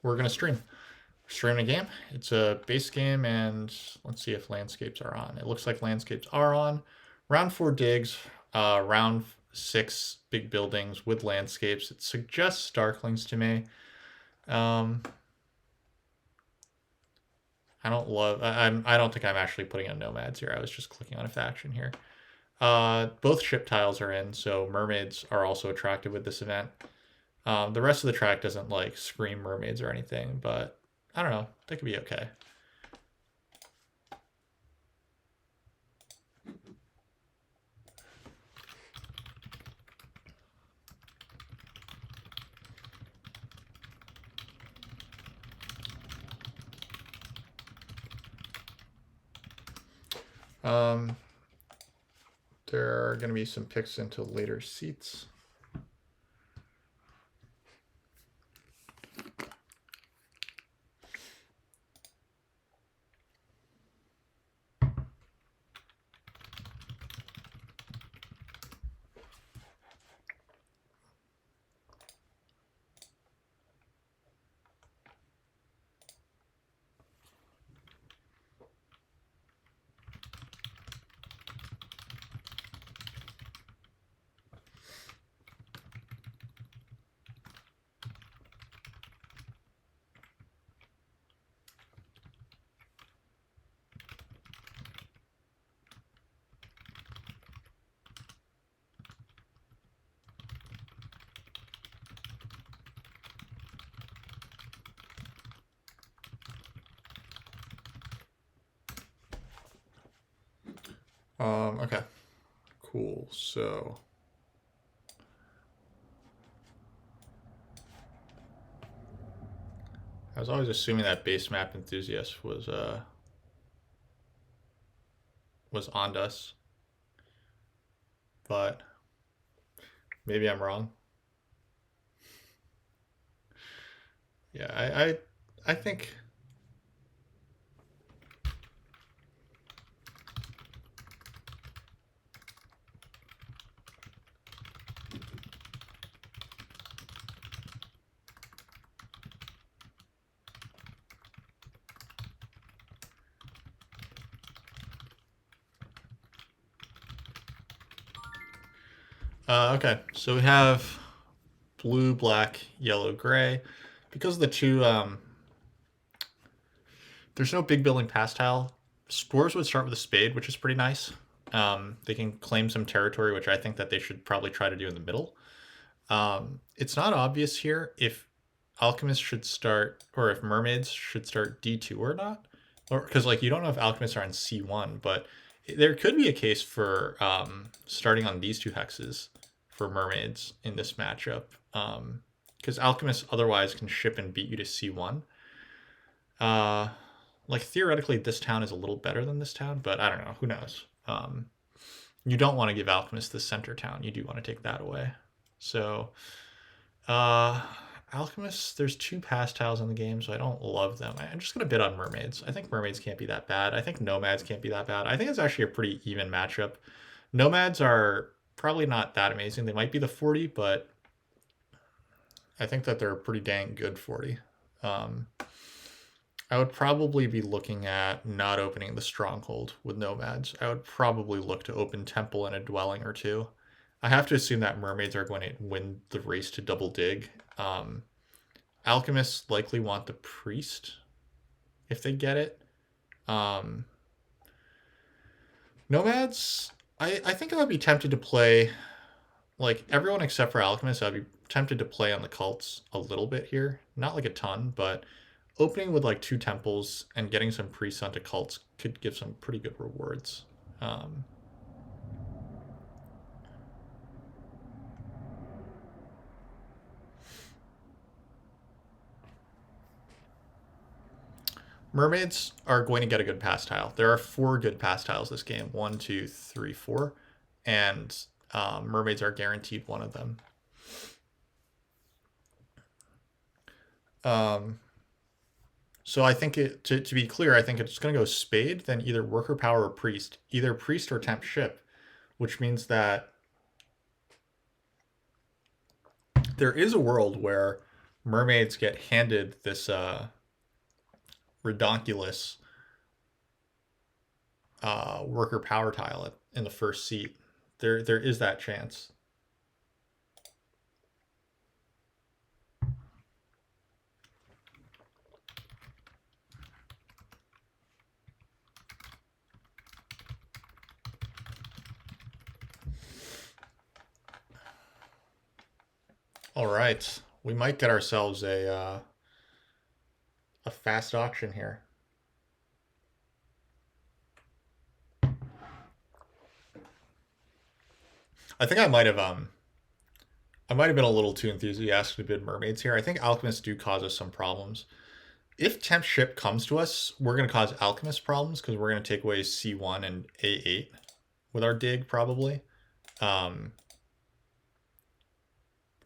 we're going to stream a game. It's a base game, and let's see if landscapes are on. It looks like landscapes are on. Round 4 digs, round 6 big buildings with landscapes. It suggests Starklings to me. I don't think I'm actually putting in nomads here. I was just clicking on a faction here. Both ship tiles are in, so mermaids are also attractive with this event. The rest of the track doesn't like scream mermaids or anything, but I don't know. They could be okay. There are going to be some picks into later seats. Okay, cool. So I was always assuming that base map enthusiast was on us, but maybe I'm wrong. Yeah, I think. Okay, so we have blue, black, yellow, gray. Because of the two, there's no big building pass tile. Dwarves would start with a spade, which is pretty nice. They can claim some territory, which I think that they should probably try to do in the middle. It's not obvious here if alchemists should start, or if mermaids should start D2 or not. Or because like you don't know if alchemists are on C1, but there could be a case for starting on these two hexes for mermaids in this matchup. Because alchemists otherwise can ship and beat you to C1. Like theoretically, this town is a little better than this town, but I don't know. Who knows? You don't want to give alchemists the center town. You do want to take that away. So, alchemists, there's 2 pass tiles in the game, so I don't love them. I'm just going to bid on mermaids. I think mermaids can't be that bad. I think nomads can't be that bad. I think it's actually a pretty even matchup. Nomads are probably not that amazing. They might be the 40, but I think that they're a pretty dang good 40. I would probably be looking at not opening the stronghold with nomads. I would probably look to open temple and a dwelling or two. I have to assume that mermaids are going to win the race to double dig. Alchemists likely want the priest if they get it. Nomads, I think I would be tempted to play, like everyone except for alchemists, I'd be tempted to play on the cults a little bit here. Not like a ton, but opening with like 2 temples and getting some priests onto cults could give some pretty good rewards. Mermaids are going to get a good pass tile. There are 4 good pass tiles this game. 1, 2, 3, 4. And mermaids are guaranteed one of them. So I think to be clear, I think it's going to go spade, then either worker power or priest. Either priest or temp ship, which means that there is a world where mermaids get handed this redonkulous worker power tile in the first seat. There is that chance. All right, we might get ourselves a fast auction here. I think I might have been a little too enthusiastic to bid mermaids here. I think alchemists do cause us some problems. If temp ship comes to us, we're going to cause alchemist problems because we're going to take away C1 and A8 with our dig probably. Um,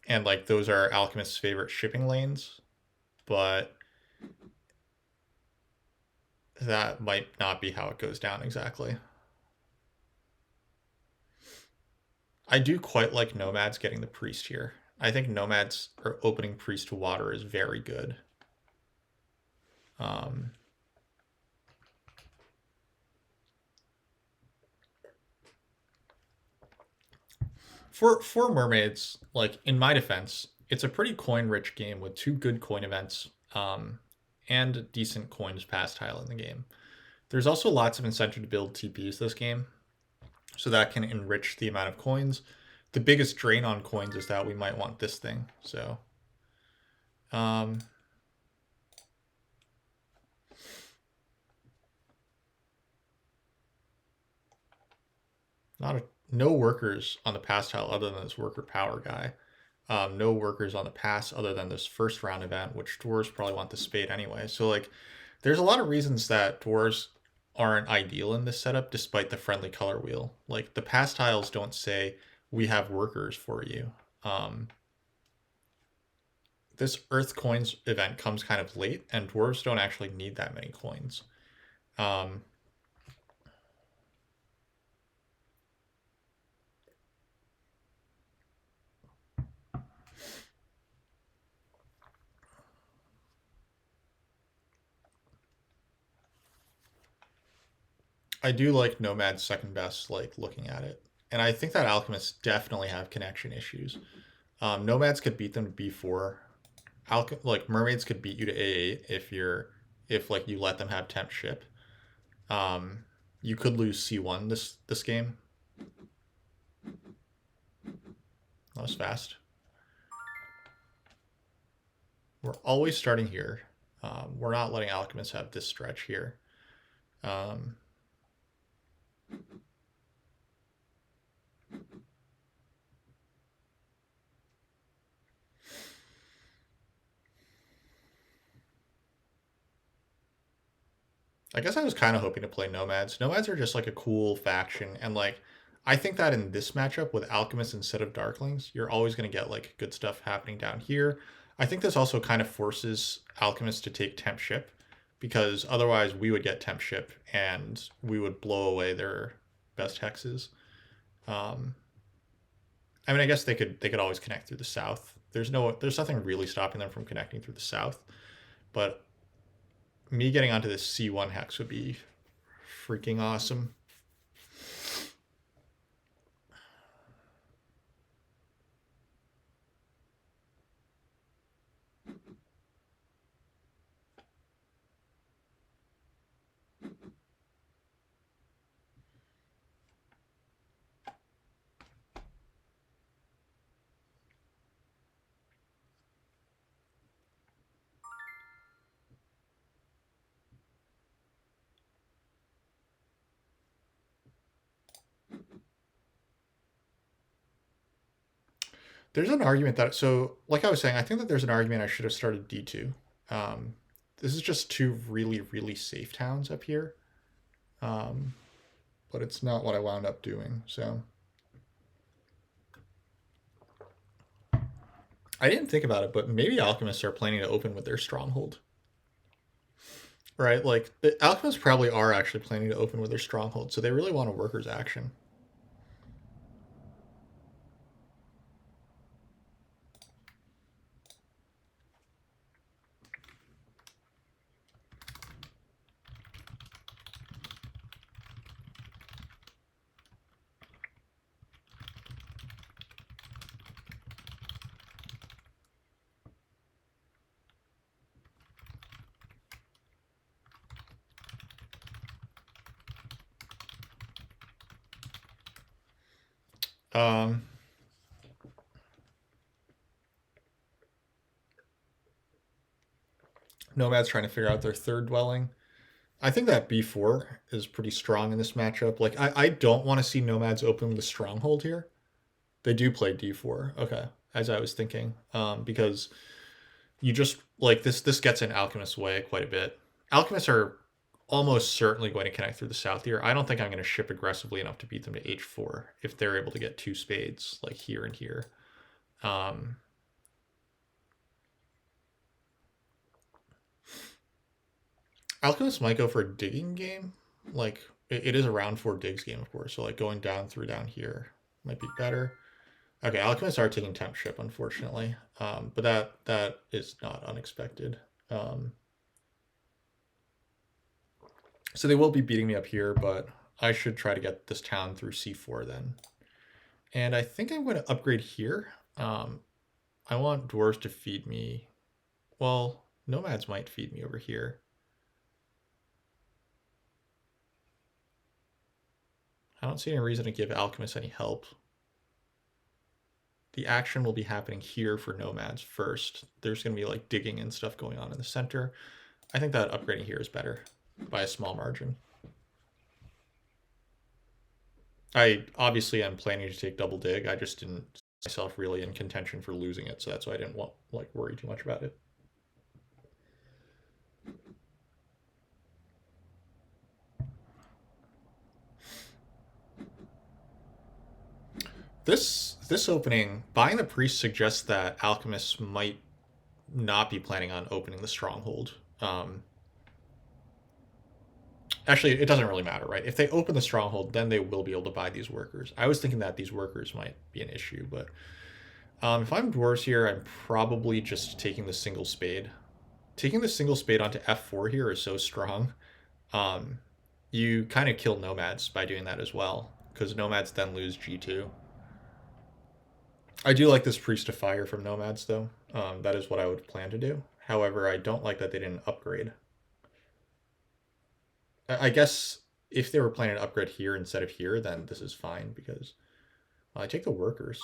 and like those are alchemists' favorite shipping lanes, but that might not be how it goes down exactly. I do quite like nomads getting the priest here. I think nomads or opening priest to water is very good. Um, for mermaids, like in my defense, it's a pretty coin rich game with two good coin events and decent coins pass tile in the game. There's also lots of incentive to build TPs this game, so that can enrich the amount of coins. The biggest drain on coins is that we might want this thing. So, um, not a, no workers on the pass tile other than this worker power guy. No workers on the pass other than this first round event, which dwarves probably want the spade anyway. So like, there's a lot of reasons that dwarves aren't ideal in this setup, despite the friendly color wheel. Like the pass tiles don't say we have workers for you. Um, this Earth coins event comes kind of late, and dwarves don't actually need that many coins. Um, I do like Nomad's second best, like looking at it, and I think that alchemists definitely have connection issues. Nomads could beat them to B4. Like mermaids could beat you to A8 if like you let them have temp ship. Um, you could lose C1 this game. That was fast. We're always starting here. We're not letting alchemists have this stretch here. Um, I guess I was kind of hoping to play nomads. Nomads are just like a cool faction, and like I think that in this matchup with alchemists instead of darklings, you're always going to get like good stuff happening down here. I think this also kind of forces alchemists to take temp ship because otherwise we would get temp ship and we would blow away their best hexes. Um, I mean, I guess they could always connect through the south. There's nothing really stopping them from connecting through the south, but me getting onto this C1 hex would be freaking awesome. There's an argument that so like I was saying, I think that there's an argument I should have started D2. Um, this is just two really safe towns up here, um, but it's not what I wound up doing. So I didn't think about it, but maybe alchemists are planning to open with their stronghold, right? Like the alchemists probably are actually planning to open with their stronghold, so they really want a workers action. Um, Nomads trying to figure out their third dwelling. I think that B4 is pretty strong in this matchup. Like, I don't want to see Nomads open the Stronghold here. They do play D4. Okay, as I was thinking. Because you just, like, this gets in Alchemist's way quite a bit. Alchemists are almost certainly going to connect through the south here. I don't think I'm going to ship aggressively enough to beat them to H4 if they're able to get two spades, like here and here. Um, Alchemist might go for a digging game. Like, it is a round 4 digs game, of course. So, like, going down through down here might be better. Okay, Alchemists are taking temp ship, unfortunately. But that is not unexpected. Um, so they will be beating me up here, but I should try to get this town through C4 then. And I think I'm going to upgrade here. I want dwarves to feed me. Well, nomads might feed me over here. I don't see any reason to give alchemists any help. The action will be happening here for nomads first. There's going to be like digging and stuff going on in the center. I think that upgrading here is better by a small margin. I obviously am planning to take double dig. I just didn't see myself really in contention for losing it, so that's why I didn't want like worry too much about it. This opening, buying the priest suggests that alchemists might not be planning on opening the stronghold. Actually, it doesn't really matter, right? If they open the stronghold, then they will be able to buy these workers. I was thinking that these workers might be an issue, but if I'm dwarves here, I'm probably just taking the single spade. Taking the single spade onto F4 here is so strong. Um, you kind of kill nomads by doing that as well, because nomads then lose G2. I do like this priest of fire from nomads, though. That is what I would plan to do. However, I don't like that they didn't upgrade. I guess if they were planning to upgrade here instead of here, then this is fine because I take the workers.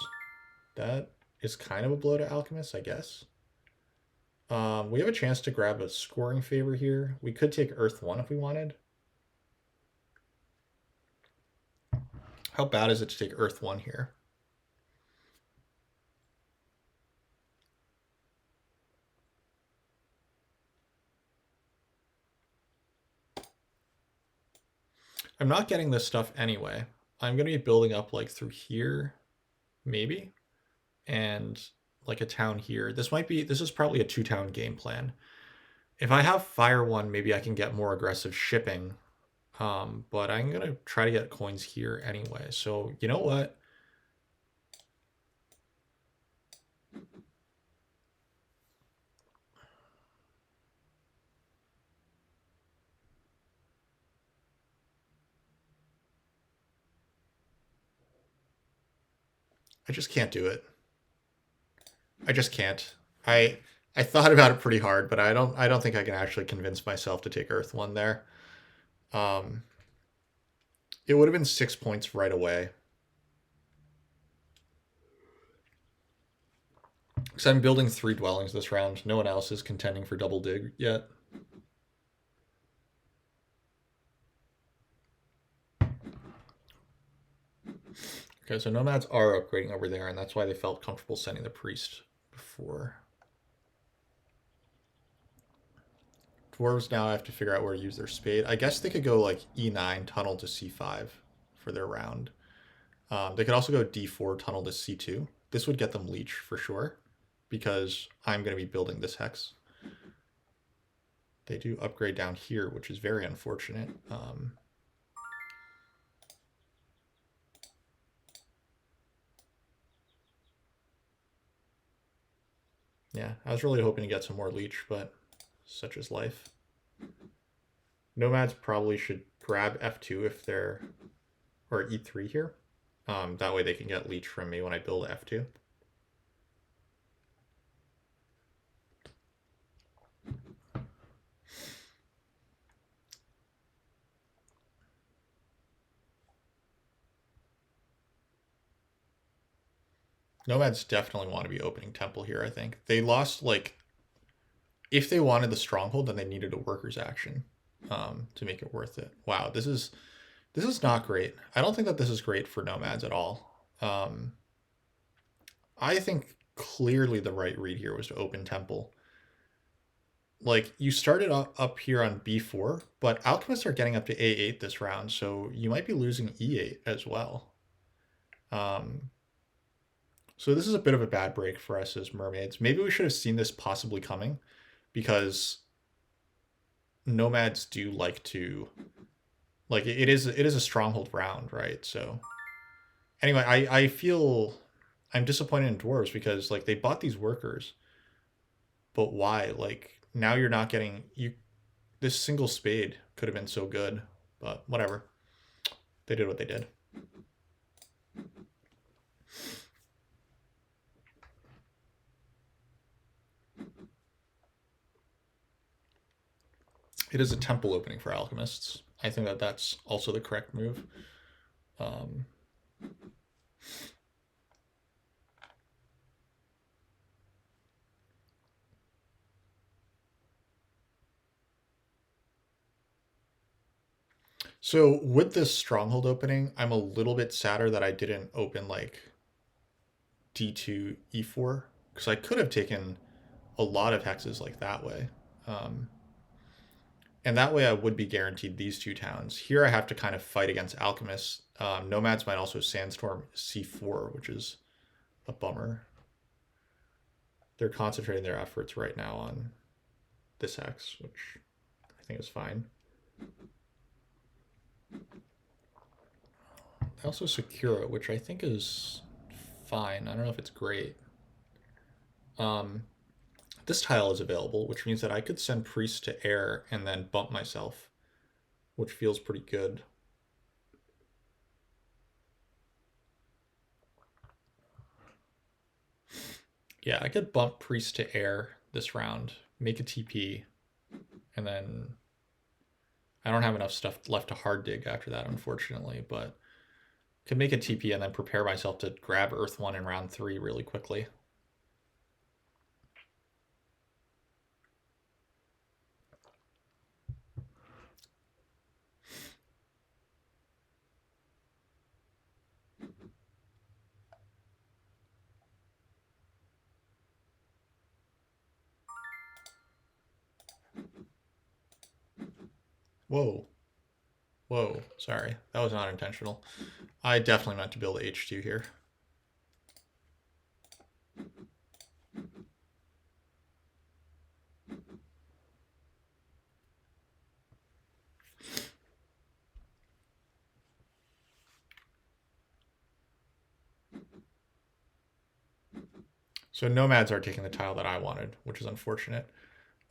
That is kind of a blow to alchemists, I guess. We have a chance to grab a scoring favor here. We could take Earth 1 if we wanted. How bad is it to take Earth 1 here? I'm not getting this stuff anyway. I'm going to be building up like through here, maybe, and like a town here. This is probably a 2-town game plan. If I have Fire 1, maybe I can get more aggressive shipping. But I'm going to try to get coins here anyway. So, you know what? I just can't do it. I just can't. I thought about it pretty hard, but I don't think I can actually convince myself to take Earth 1 there. Um, it would have been 6 points right away. Because I'm building 3 dwellings this round. No one else is contending for double dig yet. Okay, so nomads are upgrading over there, and that's why they felt comfortable sending the priest before. Dwarves now have to figure out where to use their spade. I guess they could go like E9, tunnel to C5 for their round. They could also go D4, tunnel to C2. This would get them leech for sure, because I'm going to be building this hex. They do upgrade down here, which is very unfortunate. Yeah, I was really hoping to get some more leech, but such is life. Nomads probably should grab F2 if they're, or E3 here. That way they can get leech from me when I build F2. Nomads definitely want to be opening temple here, I think. They lost, like, if they wanted the stronghold, then they needed a worker's action to make it worth it. Wow, this is not great. I don't think that this is great for nomads at all. I think clearly the right read here was to open temple. Like, you started up here on b4, but alchemists are getting up to a8 this round, so you might be losing e8 as well. So this is a bit of a bad break for us as mermaids. Maybe we should have seen this possibly coming, because nomads do like to, like, it is a stronghold round, right? So anyway, I feel I'm disappointed in dwarves because, like, they bought these workers, but why? Like, now you're not getting you. This single spade could have been so good, but whatever. They did what they did. It is a temple opening for alchemists. I think that that's also the correct move. Um, so with this stronghold opening, I'm a little bit sadder that I didn't open like d2 e4, because I could have taken a lot of hexes like that way. Um, and that way I would be guaranteed these two towns. Here I have to kind of fight against alchemists. Nomads might also sandstorm c4, which is a bummer. They're concentrating their efforts right now on this hex, which I think is fine. They also secure it, which I think is fine. I don't know if it's great. Um, this tile is available, which means that I could send priest to air and then bump myself, which feels pretty good. Yeah, I could bump priest to air this round, make a TP, and then I don't have enough stuff left to hard dig after that, unfortunately, but could make a TP and then prepare myself to grab Earth 1 in round 3 really quickly. Whoa. Whoa, sorry. That was not intentional. I definitely meant to build H2 here. So nomads are taking the tile that I wanted, which is unfortunate.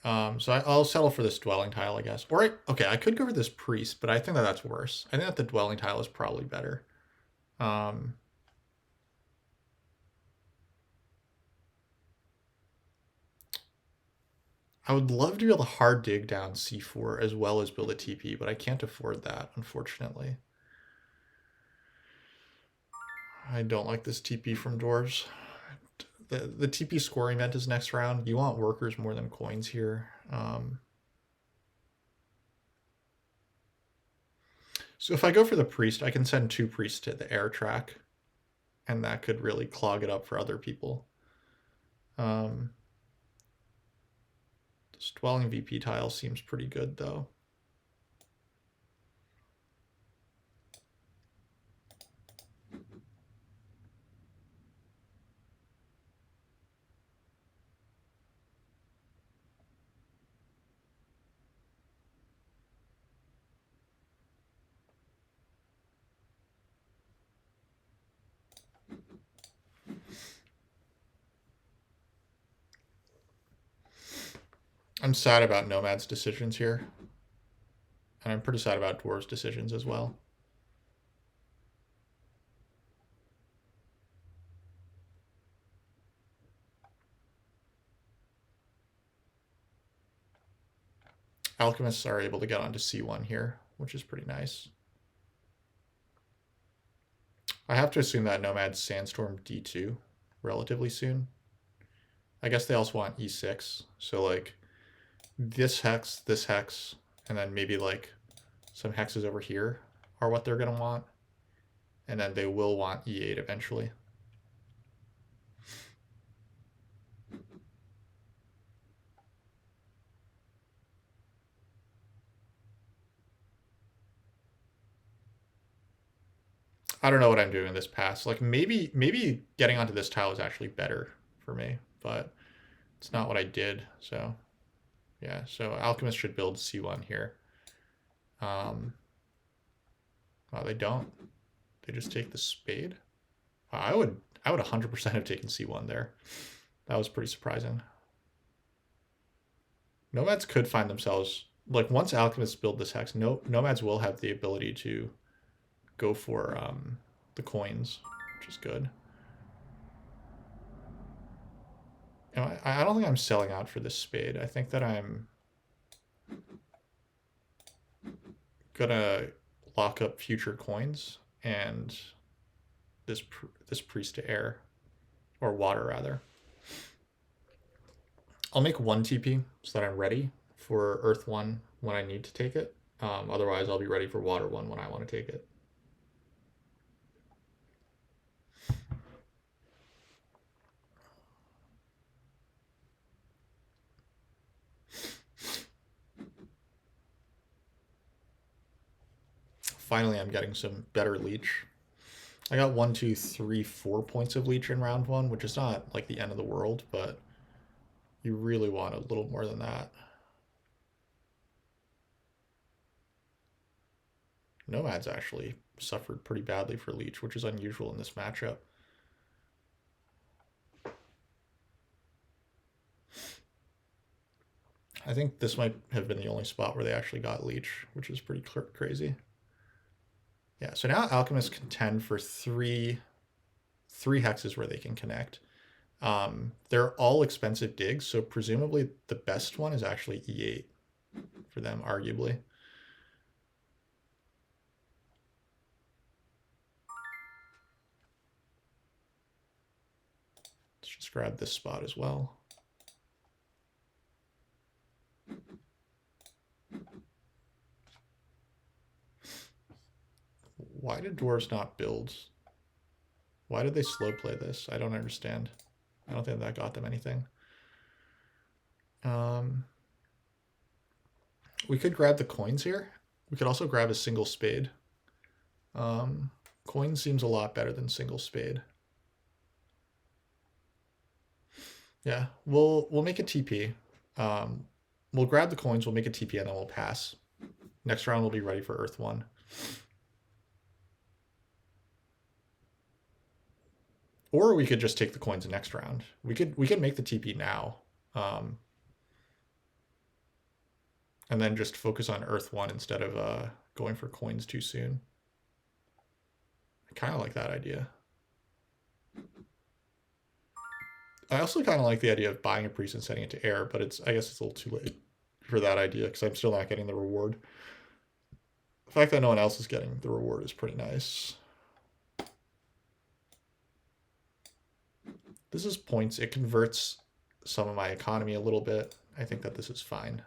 So I'll settle for this dwelling tile, I guess. Or okay, I could go for this priest, but I think that that's worse. I think that the dwelling tile is probably better. Um, I would love to be able to hard dig down c4 as well as build a TP, but I can't afford that, unfortunately. I don't like this TP from dwarves. The TP scoring event is next round. You want workers more than coins here. So if I go for the priest, I can send 2 priests to the air track, and that could really clog it up for other people. This dwelling VP tile seems pretty good, though. I'm sad about Nomad's decisions here. And I'm pretty sad about Dwarves' decisions as well. Alchemists are able to get onto C1 here, which is pretty nice. I have to assume that Nomad's Sandstorm D2. relatively soon. I guess they also want e6. So like this hex, and then maybe like some hexes over here are what they're going to want. And then they will want e8 eventually. I don't know what I'm doing this pass. Like maybe getting onto this tile is actually better for me, but it's not what I did. So yeah, so alchemists should build c1 here. Well, they don't. They just take the spade. I would 100% have taken c1 there. That was pretty surprising. Nomads could find themselves like once alchemists build this hex. Nomads will have the ability to go for the coins, which is good. You know, I don't think I'm selling out for this spade. I think that I'm gonna lock up future coins and this priest to air, or water rather. I'll make one TP so that I'm ready for Earth 1 when I need to take it. Otherwise, I'll be ready for Water 1 when I want to take it. Finally, I'm getting some better leech. I got 1, 2, 3, 4 points of leech in round 1, which is not like the end of the world, but you really want a little more than that. Nomads actually suffered pretty badly for leech, which is unusual in this matchup. I think this might have been the only spot where they actually got leech, which is pretty crazy. Yeah, so now alchemists contend for three hexes where they can connect. They're all expensive digs, so presumably the best one is actually e8 for them, arguably. Let's just grab this spot as well. Why did dwarves not build? Why did they slow play this? I don't understand. I don't think that got them anything. We could grab the coins here. We could also grab a single spade. Coin seems a lot better than single spade. Yeah, we'll make a TP. We'll grab the coins, we'll make a TP, and then we'll pass. Next round we'll be ready for Earth 1. Or we could just take the coins next round. We could make the TP now. And then just focus on Earth 1 instead of going for coins too soon. I kind of like that idea. I also kind of like the idea of buying a priest and setting it to air, but I guess it's a little too late for that idea because I'm still not getting the reward. The fact that no one else is getting the reward is pretty nice. This is points. It converts some of my economy a little bit. I think that this is fine.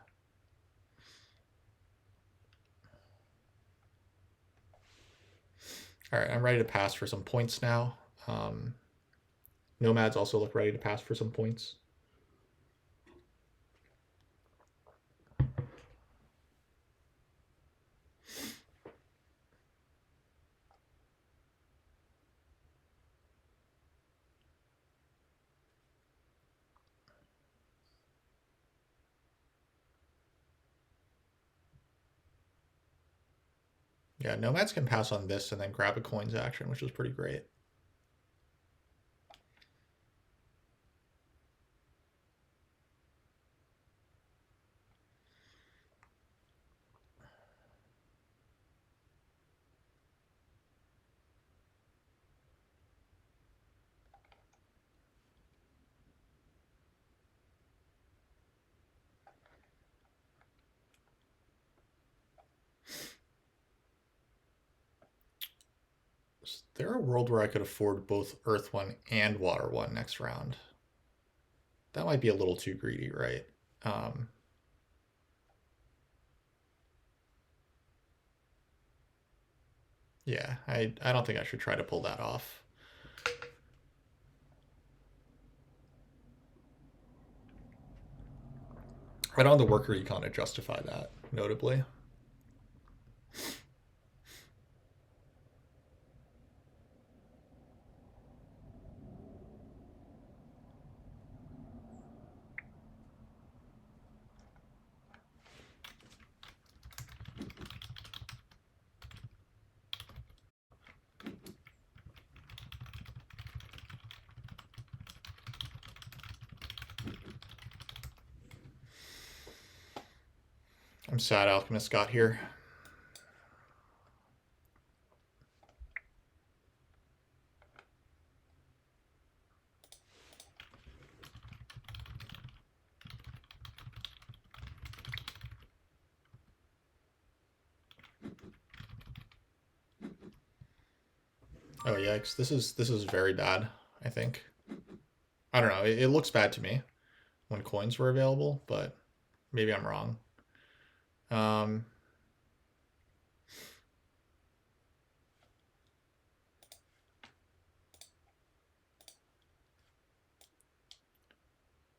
All right, I'm ready to pass for some points now. Nomads also look ready to pass for some points. Yeah, Nomads can pass on this and then grab a coins action, which is pretty great. There a world where I could afford both Earth 1 and Water 1 next round? That might be a little too greedy, right? Um, yeah, I don't think I should try to pull that off. I don't have the worker econ to justify that, notably. I'm sad Alchemist got here. Oh yikes! This is very bad. I think. I don't know. It looks bad to me when coins were available, but maybe I'm wrong. Um,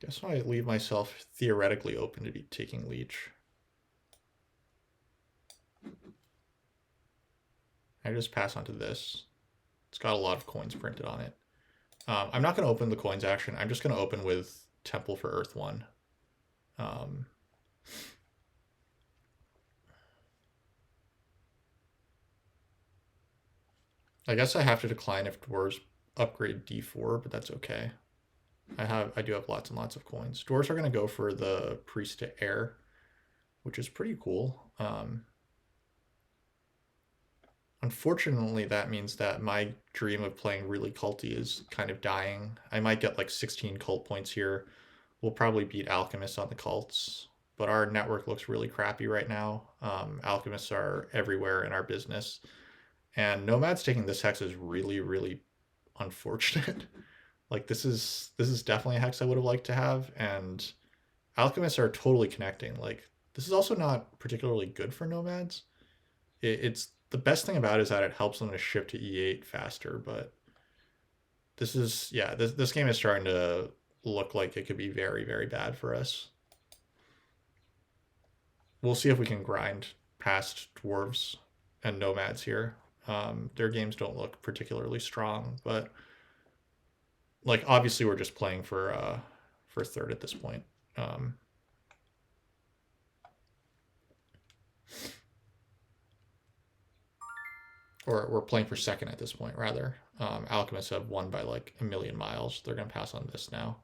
guess I leave myself theoretically open to be taking leech. I just pass on to this. It's got a lot of coins printed on it. I'm not going to open the coins action. I'm just going to open with Temple for Earth 1. Um, I guess I have to decline if dwarves upgrade D4, but that's okay. I do have lots and lots of coins. Dwarves are going to go for the Priest to Air, which is pretty cool. Unfortunately, that means that my dream of playing really culty is kind of dying. I might get like 16 cult points here. We'll probably beat alchemists on the cults, but our network looks really crappy right now. Alchemists are everywhere in our business, and nomads taking this hex is really, really unfortunate. Like this is definitely a hex I would have liked to have, and alchemists are totally connecting. Like this is also not particularly good for nomads. It's the best thing about it is that it helps them to ship to E8 faster, but this is yeah, this game is starting to look like it could be very, very bad for us. We'll see if we can grind past dwarves and nomads here. Their games don't look particularly strong, but like obviously we're just playing for third at this point. Um, or we're playing for second at this point rather. Alchemists have won by like a million miles. They're gonna pass on this now.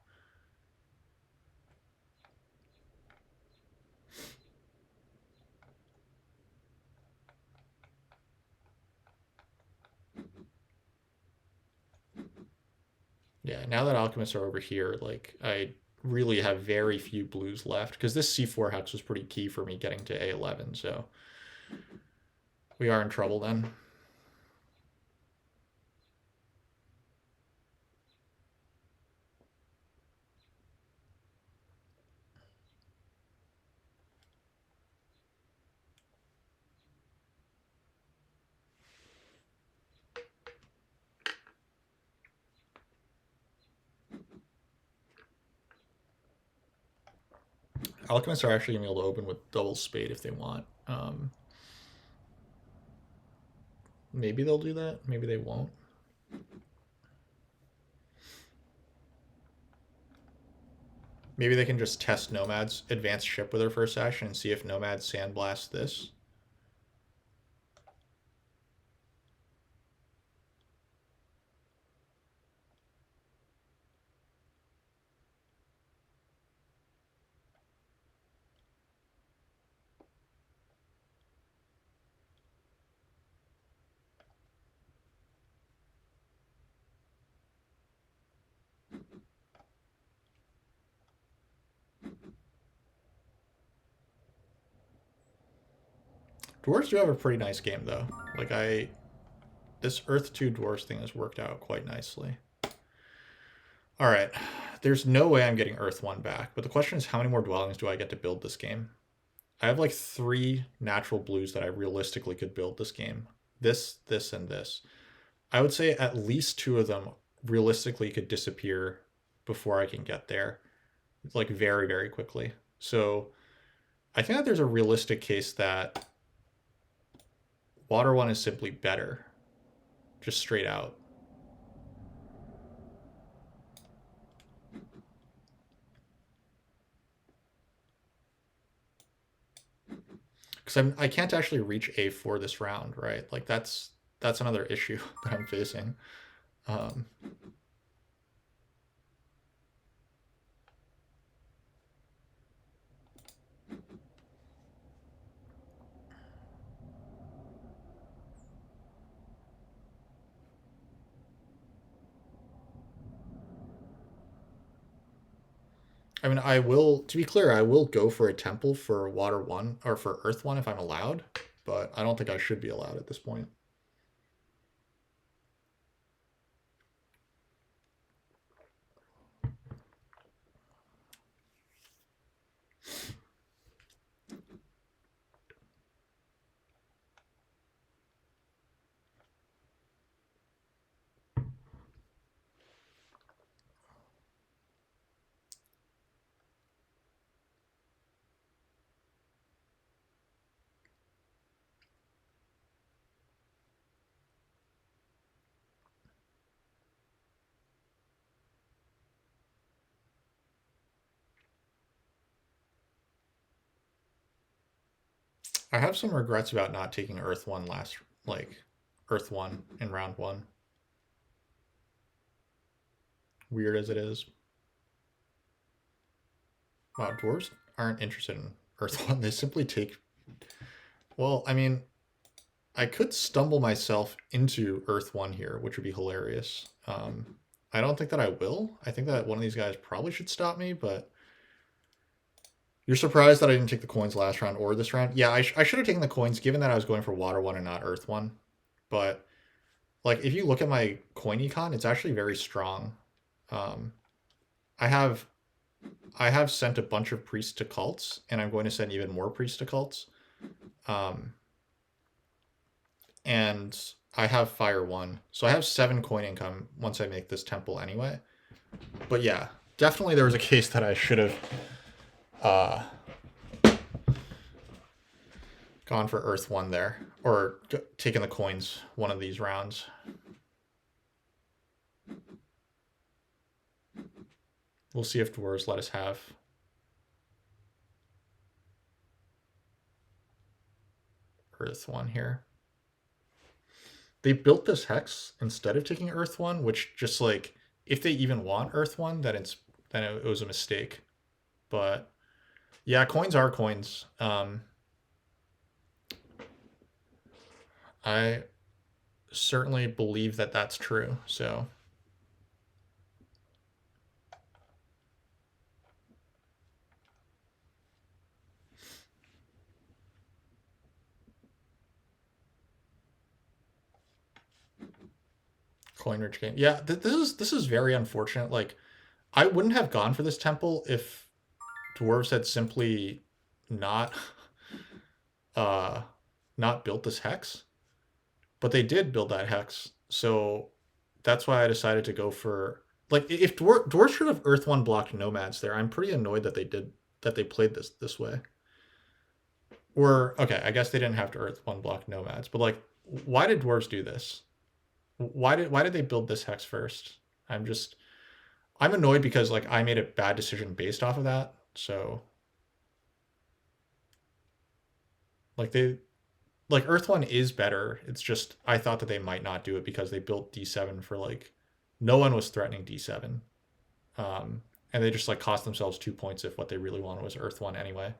Yeah, now that alchemists are over here, like I really have very few blues left because this C4 hex was pretty key for me getting to A11. So we are in trouble then. Alchemists are actually gonna be able to open with double spade if they want. Maybe they'll do that. Maybe they won't. Maybe they can just test Nomad's advanced ship with their first action and see if Nomad sandblasts this. Dwarves do have a pretty nice game though. Like This Earth 2 Dwarves thing has worked out quite nicely. All right. There's no way I'm getting Earth 1 back, but the question is how many more dwellings do I get to build this game? I have like 3 natural blues that I realistically could build this game. This, and this. I would say at least 2 of them realistically could disappear before I can get there, like very, very quickly. So I think that there's a realistic case that Water 1 is simply better, just straight out. Because I can't actually reach A4 this round, right? Like that's another issue that I'm facing. Um, I mean, I will, to be clear, I will go for a temple for Water 1 or for Earth 1 if I'm allowed, but I don't think I should be allowed at this point. I have some regrets about not taking Earth 1 Earth 1 in round 1. Weird as it is. Wow, dwarves aren't interested in Earth 1. They simply take. Well, I mean, I could stumble myself into Earth 1 here, which would be hilarious. I don't think that I will. I think that one of these guys probably should stop me, but you're surprised that I didn't take the coins last round or this round? Yeah, I should have taken the coins given that I was going for Water 1 and not Earth 1. But, like, if you look at my coin econ, it's actually very strong. Um, I have sent a bunch of priests to cults, and I'm going to send even more priests to cults. And I have Fire 1. So I have 7 coin income once I make this temple anyway. But yeah, definitely there was a case that I should have gone for Earth 1 there. Or taken the coins one of these rounds. We'll see if dwarves let us have. Earth 1 here. They built this hex instead of taking Earth 1, which just like, if they even want Earth 1, then it was a mistake. But yeah, coins are coins. I certainly believe that that's true. So coin rich game. Yeah, this is very unfortunate. Like, I wouldn't have gone for this temple if dwarves had simply not uh not built this hex. But they did build that hex. So that's why I decided to go for, like, if dwarves should have Earth 1 blocked nomads there. I'm pretty annoyed that they played this way. Or okay, I guess they didn't have to Earth 1 block nomads, but like, why did dwarves do this? Why did they build this hex first? I'm annoyed because like I made a bad decision based off of that. So like Earth 1 is better. It's just I thought that they might not do it because they built D7 for like no one was threatening D7. And they just like cost themselves 2 points if what they really wanted was Earth 1 anyway.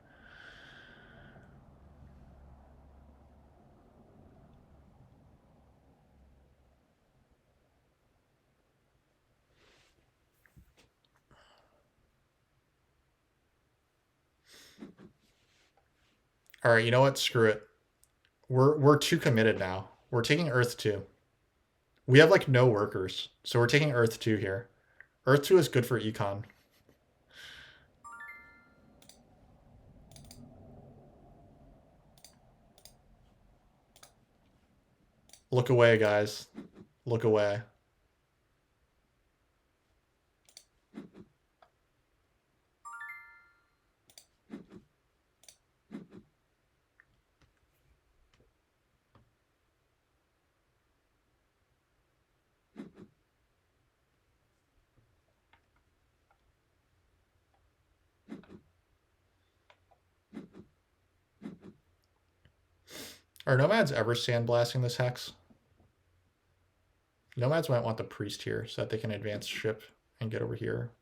All right, you know what? Screw it. We're too committed now. We're taking Earth 2. We have like no workers, so we're taking Earth 2 here. Earth 2 is good for econ. Look away, guys. Look away. Are nomads ever sandblasting this hex? Nomads might want the priest here so that they can advance ship and get over here.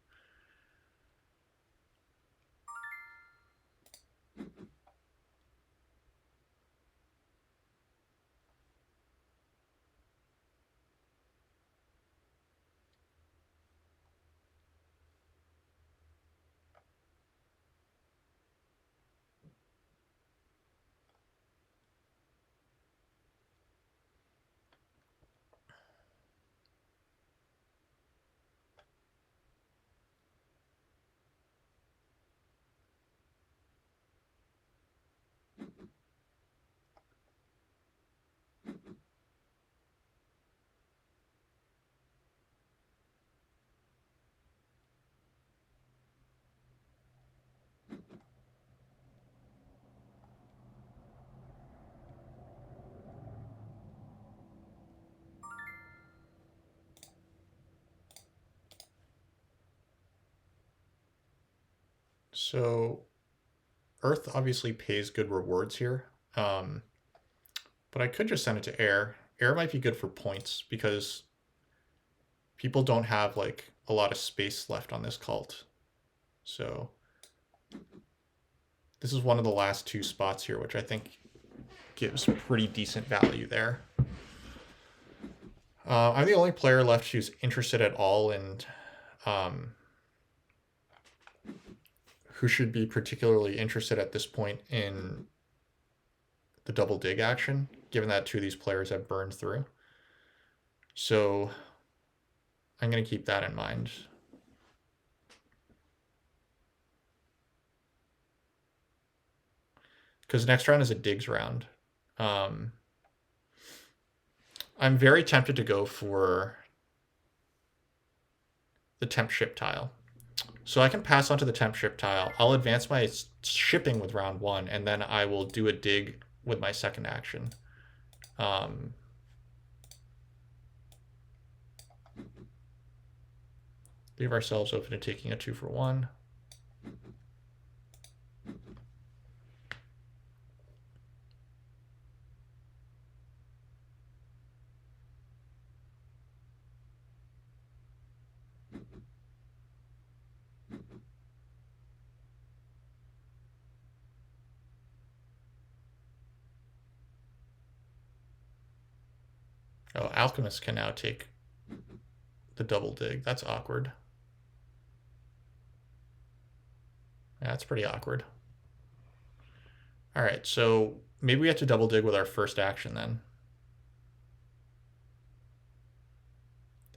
So Earth obviously pays good rewards here. But I could just send it to air. Air might be good for points because people don't have like a lot of space left on this cult. So this is one of the last two spots here, which I think gives pretty decent value there. I'm the only player left who's interested at all in who should be particularly interested at this point in the double dig action, given that two of these players have burned through. So I'm going to keep that in mind. Because next round is a digs round. I'm very tempted to go for the temp ship tile. So I can pass on to the temp ship tile. I'll advance my shipping with round 1, and then I will do a dig with my second action. Leave ourselves open to taking a 2 for 1. Oh, alchemists can now take the double dig. That's awkward. Yeah, that's pretty awkward. All right, so maybe we have to double dig with our first action then.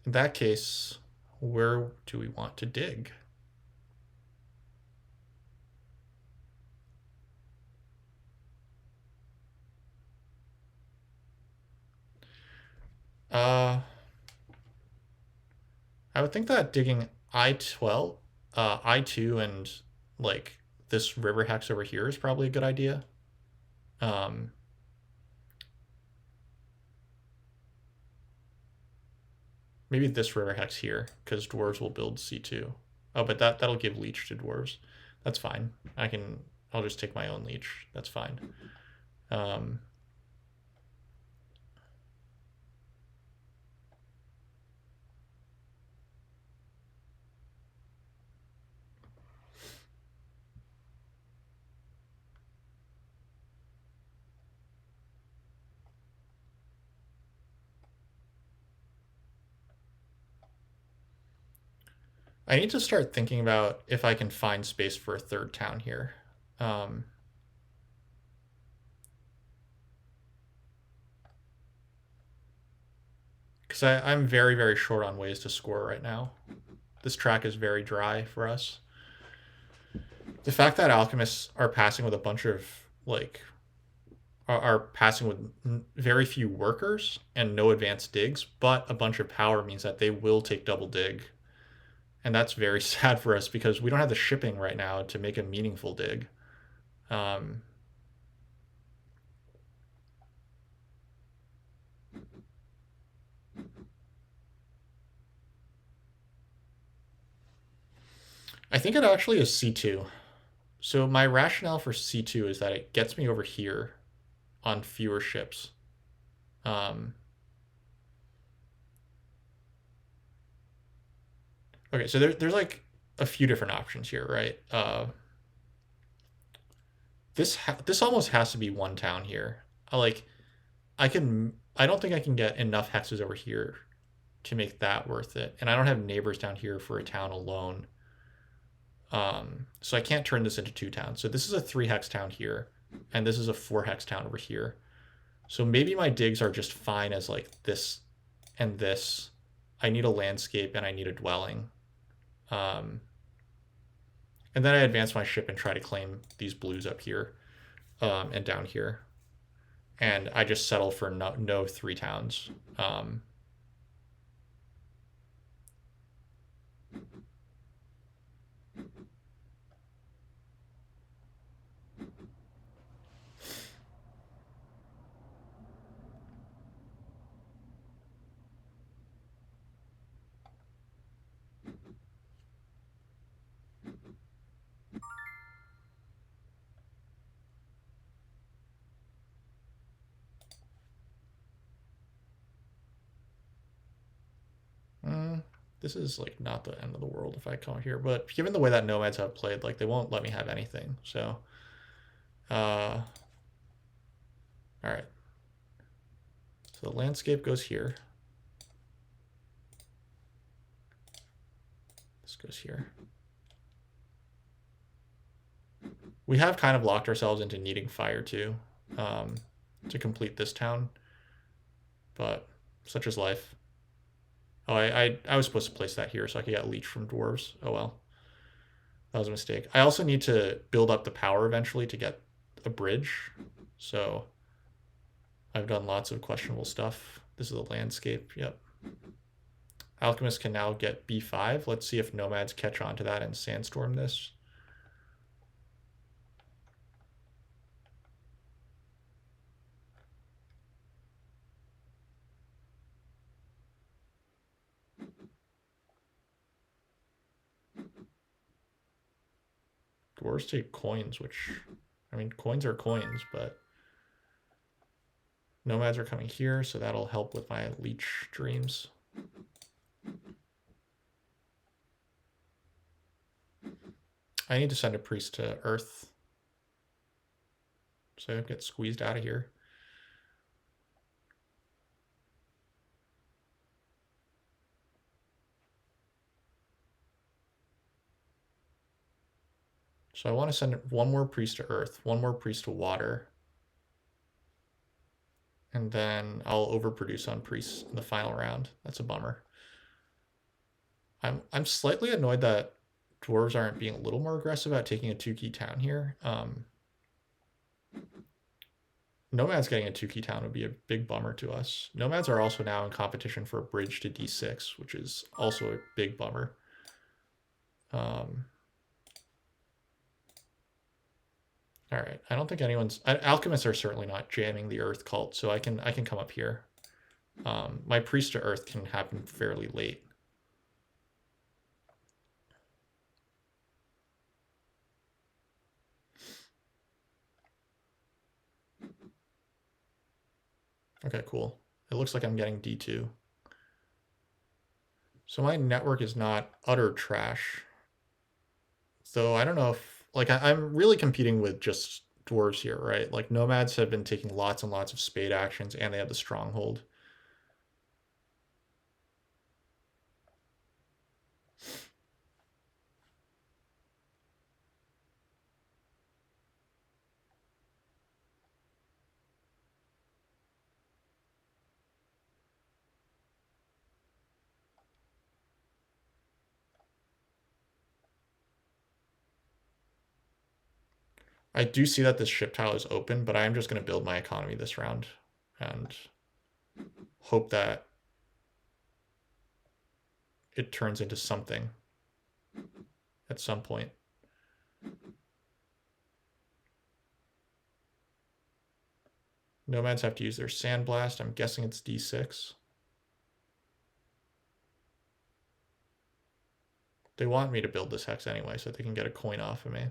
In that case, where do we want to dig? I would think that digging I-12, I2 and like this river hex over here is probably a good idea. Maybe this river hex here, because dwarves will build C2. Oh, but that'll give leech to dwarves. That's fine. I'll just take my own leech. That's fine. I need to start thinking about if I can find space for a third town here. Because I'm very, very short on ways to score right now. This track is very dry for us. The fact that alchemists are passing with a bunch of, like, are passing with very few workers and no advanced digs, but a bunch of power means that they will take double dig. And that's very sad for us because we don't have the shipping right now to make a meaningful dig. Um, I think it actually is C2. So my rationale for C2 is that it gets me over here on fewer ships. Um, okay, so there's like a few different options here, right? This almost has to be one town here. I don't think I can get enough hexes over here to make that worth it, and I don't have neighbors down here for a town alone. So I can't turn this into two towns. So this is a 3 hex town here, and this is a 4 hex town over here. So maybe my digs are just fine as like this and this. I need a landscape and I need a dwelling. Um, and then I advance my ship and try to claim these blues up here and down here. And I just settle for no 3 towns. This is like not the end of the world if I come here, but given the way that nomads have played, like they won't let me have anything. So, all right. So the landscape goes here. This goes here. We have kind of locked ourselves into needing fire too, to complete this town, but such is life. Oh, I was supposed to place that here so I could get leech from dwarves. Oh well. That was a mistake. I also need to build up the power eventually to get a bridge. So I've done lots of questionable stuff. This is the landscape. Yep. Alchemists can now get B5. Let's see if nomads catch on to that and sandstorm this. Dwarves take coins, which, I mean, coins are coins, but nomads are coming here, so that'll help with my leech dreams. I need to send a priest to Earth, so I get squeezed out of here. So I want to send one more priest to Earth, one more priest to water, and then I'll overproduce on priests in the final round. That's a bummer. I'm slightly annoyed that dwarves aren't being a little more aggressive at taking a 2-key town here. Nomads getting a 2-key town would be a big bummer to us. Nomads are also now in competition for a bridge to D6, which is also a big bummer. All right, I don't think anyone's... Alchemists are certainly not jamming the Earth cult, so I can come up here. My priest to Earth can happen fairly late. Okay, cool. It looks like I'm getting D2. So my network is not utter trash. So I don't know if... Like, I'm really competing with just dwarves here, right? Like, nomads have been taking lots and lots of spade actions, and they have the stronghold. I do see that this ship tile is open, but I am just going to build my economy this round and hope that it turns into something at some point. Nomads have to use their sandblast. I'm guessing it's D6. They want me to build this hex anyway, so they can get a coin off of me.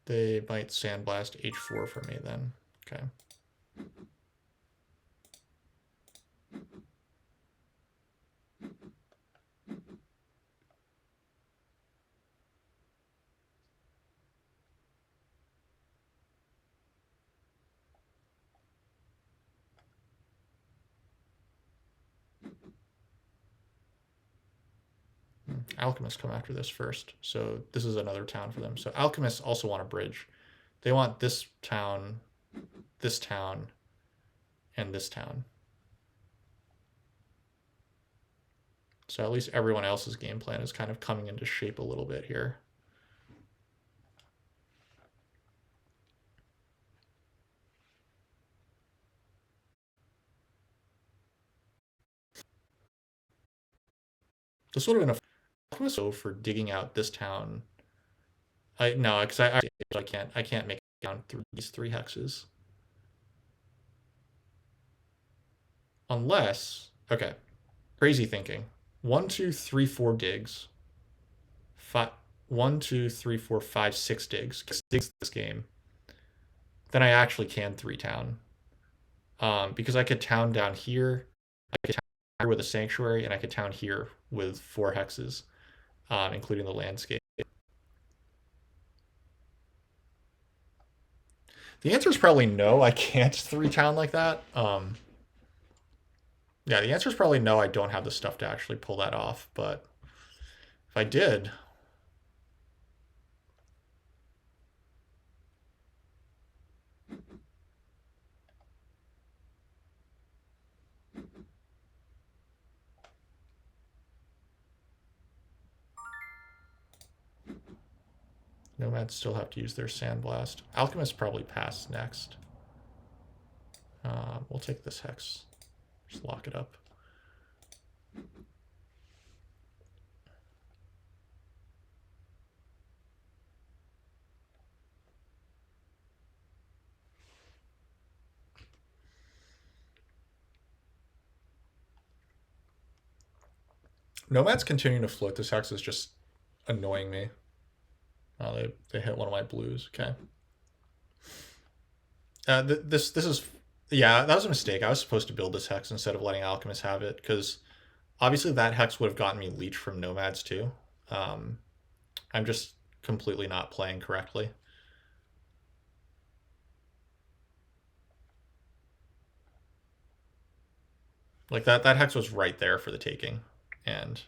They might sandblast H4 for me then. Okay. Alchemists come after this first. So this is another town for them. So alchemists also want a bridge. They want this town, and this town. So at least everyone else's game plan is kind of coming into shape a little bit here. This would have been a alchemist for digging out this town. No, because I can't make it down through these 3 hexes. Unless, okay, crazy thinking. 1, 2, 3, 4 digs. 1, 2, 3, 4, 5, 6 digs. 6 digs this game. Then I actually can 3 town. Because I could town down here. I could town here with a sanctuary, and I could town here with 4 hexes, including the landscape. The answer is probably no. I can't 3 town like that. Yeah, the answer is probably no. I don't have the stuff to actually pull that off. But if I did, nomads still have to use their sandblast. Alchemists probably pass next. We'll take this hex. Just lock it up. Nomads continuing to float this hex is just annoying me. Oh, they hit one of my blues. Okay. This is, yeah, that was a mistake. I was supposed to build this hex instead of letting alchemists have it, because obviously that hex would have gotten me leech from nomads too. I'm just completely not playing correctly. Like that hex was right there for the taking, and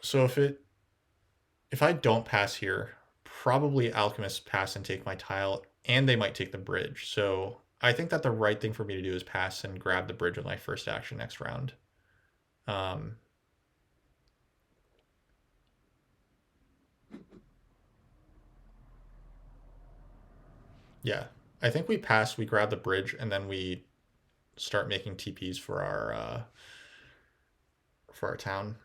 so if I don't pass here, probably alchemists pass and take my tile, and they might take the bridge. So I think that the right thing for me to do is pass and grab the bridge with my first action next round. Um, yeah, I think we pass, we grab the bridge, and then we start making TPs for our town.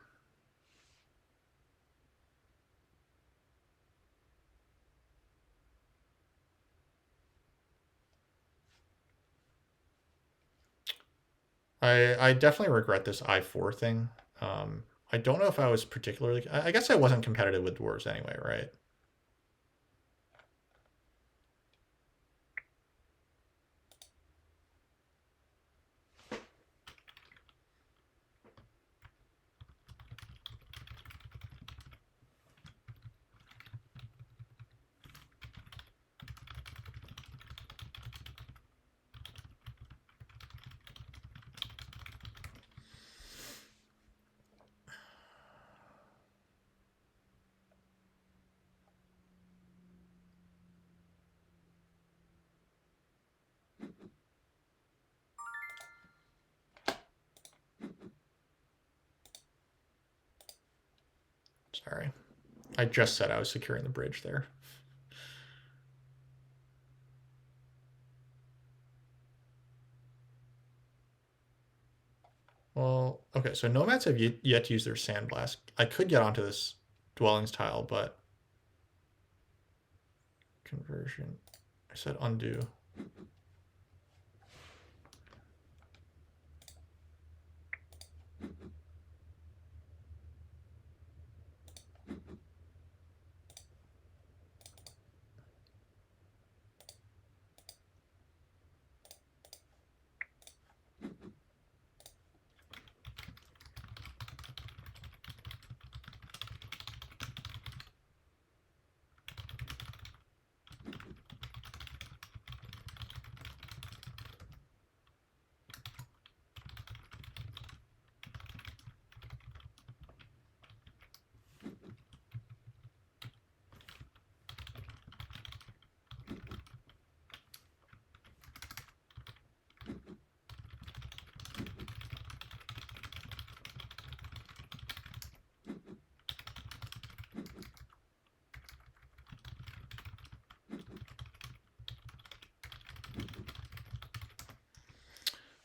I definitely regret this I4 thing. I don't know if I was particularly. I guess I wasn't competitive with dwarves anyway, right? Sorry. I just said I was securing the bridge there. Well, okay, so nomads have yet to use their sandblast. I could get onto this dwellings tile, but conversion. I said undo.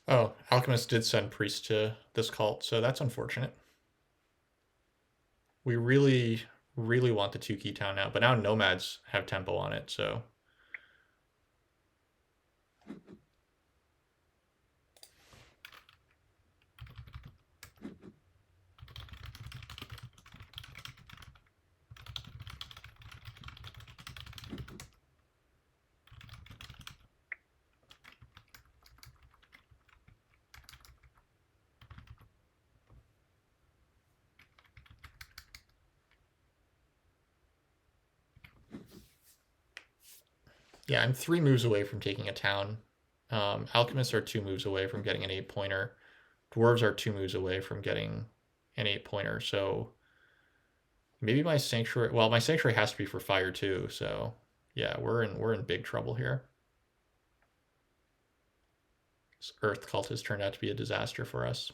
Oh, alchemists did send priests to this cult, so that's unfortunate. We really, really want the 2-key town now, but now nomads have tempo on it, so yeah, I'm 3 moves away from taking a town. Alchemists are 2 moves away from getting an 8-pointer. Dwarves are 2 moves away from getting an 8-pointer, so maybe my sanctuary. Well, my sanctuary has to be for fire too, so yeah, we're in big trouble here. This Earth cult has turned out to be a disaster for us.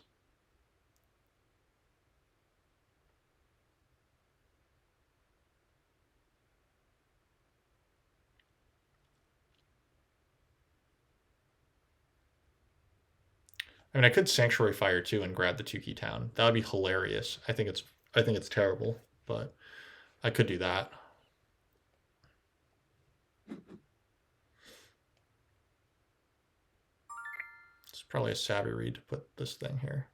I mean, I could sanctuary fire too and grab the 2-key town. That would be hilarious. I think it's terrible, but I could do that. It's probably a savvy read to put this thing here.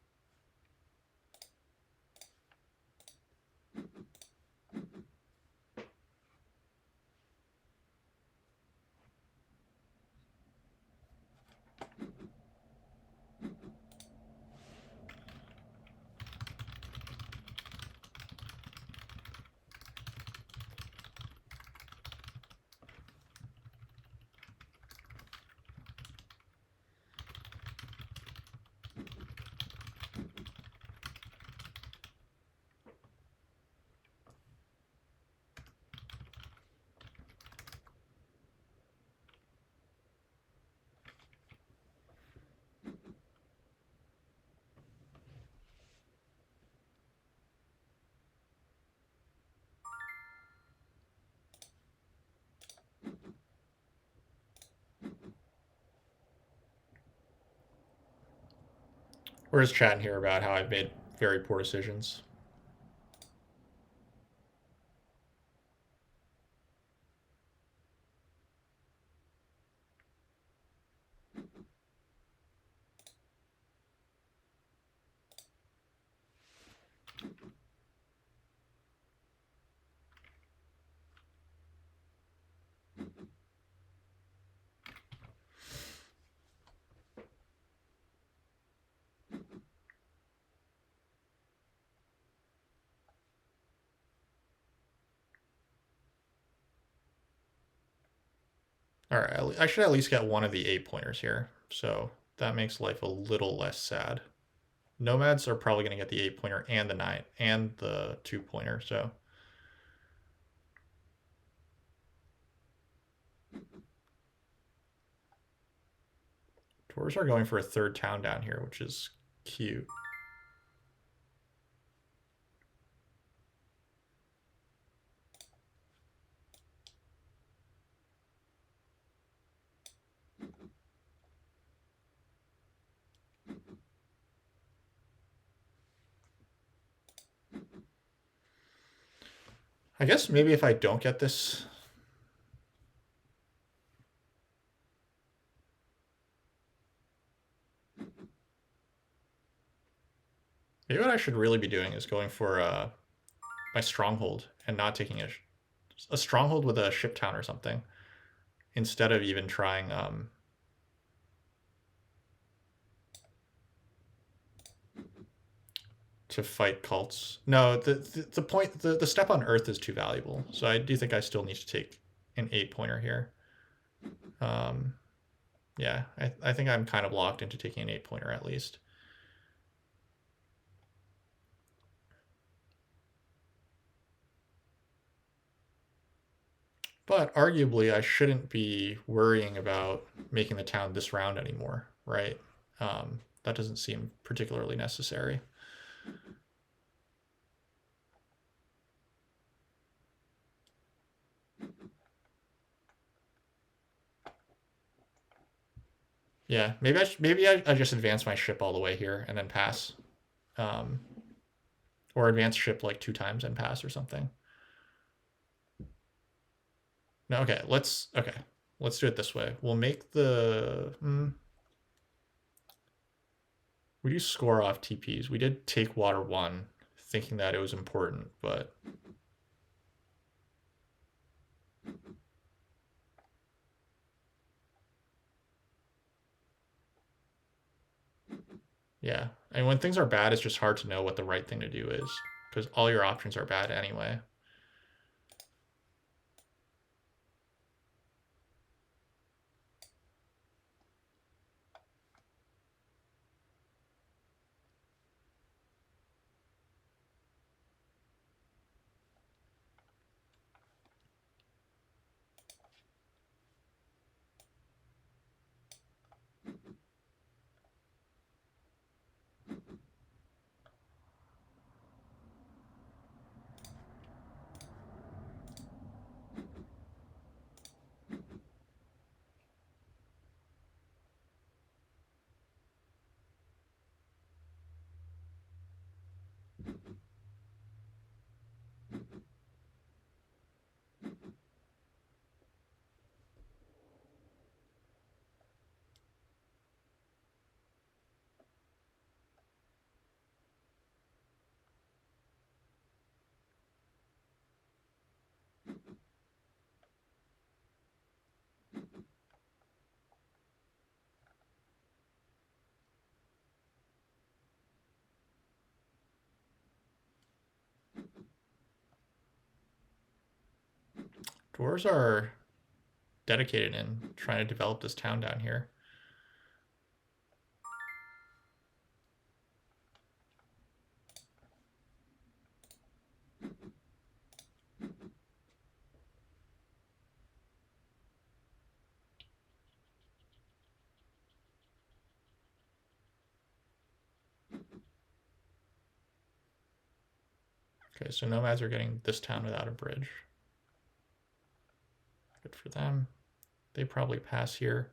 We're just chatting here about how I've made very poor decisions. All right, I should at least get one of the 8-pointers here, so that makes life a little less sad. Nomads are probably going to get the 8-pointer and the 9 and the 2-pointer, so dwarves are going for a 3rd town down here, which is cute. I guess maybe if I don't get this... Maybe what I should really be doing is going for my stronghold and not taking a stronghold with a ship town or something, instead of even trying to fight cults. No, the point, the step on Earth is too valuable. So I do think I still need to take an 8-pointer here. Yeah, I think I'm kind of locked into taking an 8-pointer at least. But arguably, I shouldn't be worrying about making the town this round anymore, right? That doesn't seem particularly necessary. Yeah, maybe I just advance my ship all the way here and then pass, um, or advance ship like 2 times and pass or something. No, okay, let's do it this way. We'll make the we do score off TPs. We did take water 1, thinking that it was important, but yeah. And when things are bad, it's just hard to know what the right thing to do is, because all your options are bad anyway. Dwarves are dedicated in trying to develop this town down here. Okay, so nomads are getting this town without a bridge. Good for them. They probably pass here.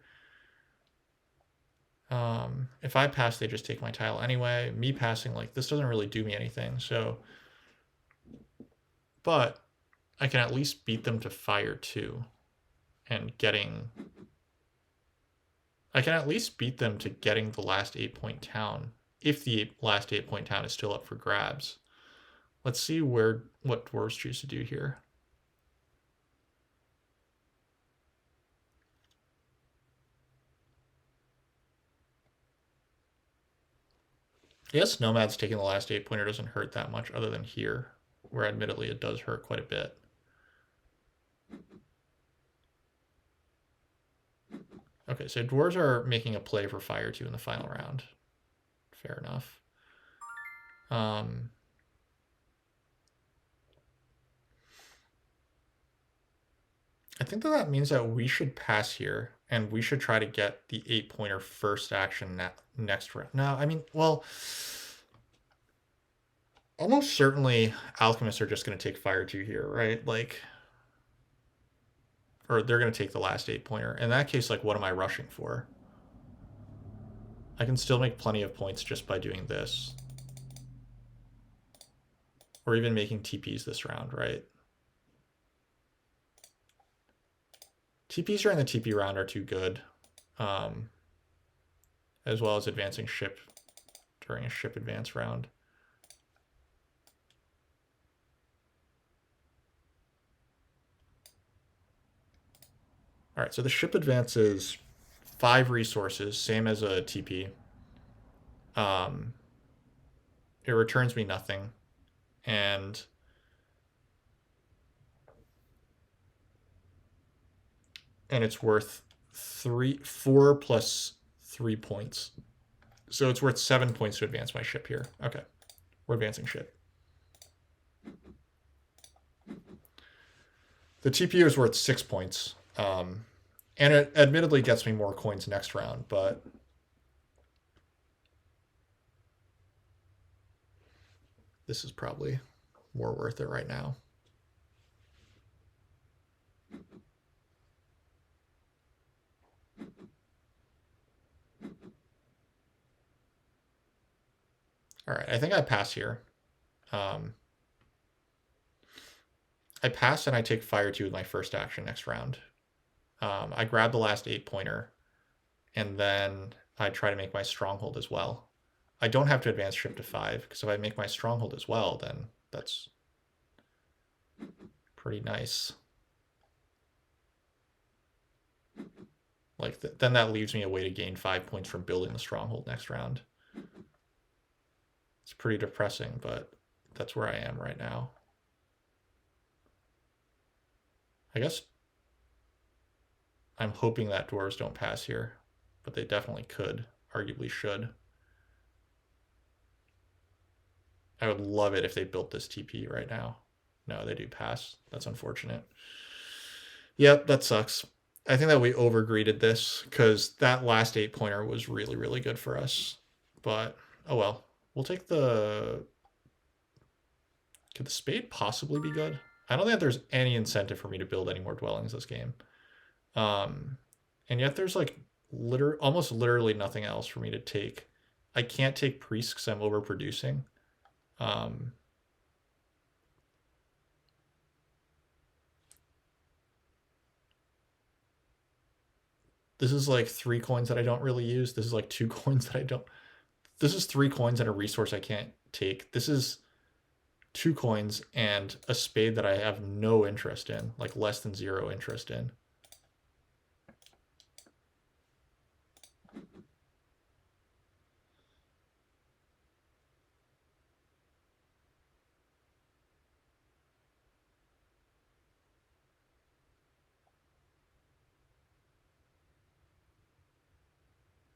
If I pass, they just take my tile anyway. Me passing, like, this doesn't really do me anything, so... But I can at least beat them to fire 2. And getting... I can at least beat them to getting the last 8-point town, if the last 8-point town is still up for grabs. Let's see what dwarves choose to do here. Yes, nomads taking the last 8-pointer doesn't hurt that much, other than here, where admittedly it does hurt quite a bit. Okay, so dwarves are making a play for fire 2 in the final round. Fair enough. I think that means that we should pass here, and we should try to get the 8-pointer first action next round. No, I mean, well, almost certainly alchemists are just going to take fire 2 here, right? Like, or they're going to take the last 8-pointer. In that case, like, what am I rushing for? I can still make plenty of points just by doing this. Or even making TPs this round, right? TPs during the TP round are too good, as well as advancing ship during a ship advance round. All right, so the ship advance is 5 resources, same as a TP. It returns me nothing, and it's worth 4 plus 3 points. So it's worth 7 points to advance my ship here. Okay, we're advancing ship. The TPU is worth 6 points. And it admittedly gets me more coins next round, but this is probably more worth it right now. All right, I think I pass here. I pass and I take Fire 2 with my first action next round. I grab the last 8-pointer, and then I try to make my stronghold as well. I don't have to advance ship to 5, because if I make my stronghold as well, then that's pretty nice. Like, then that leaves me a way to gain 5 points from building the stronghold next round. It's pretty depressing, but that's where I am right now. I guess I'm hoping that dwarves don't pass here, but they definitely could, arguably should. I would love it if they built this TP right now. No, they do pass. That's unfortunate. Yep, that sucks. I think that we overgreeded this because that last 8-pointer was really, really good for us. But, oh well. We'll take the... Could the spade possibly be good? I don't think there's any incentive for me to build any more dwellings this game. And yet there's like almost literally nothing else for me to take. I can't take priests because I'm overproducing. This is like 3 coins that I don't really use. This is like 2 coins that I don't. This is 3 coins and a resource I can't take. This is 2 coins and a spade that I have no interest in, like less than 0 interest in.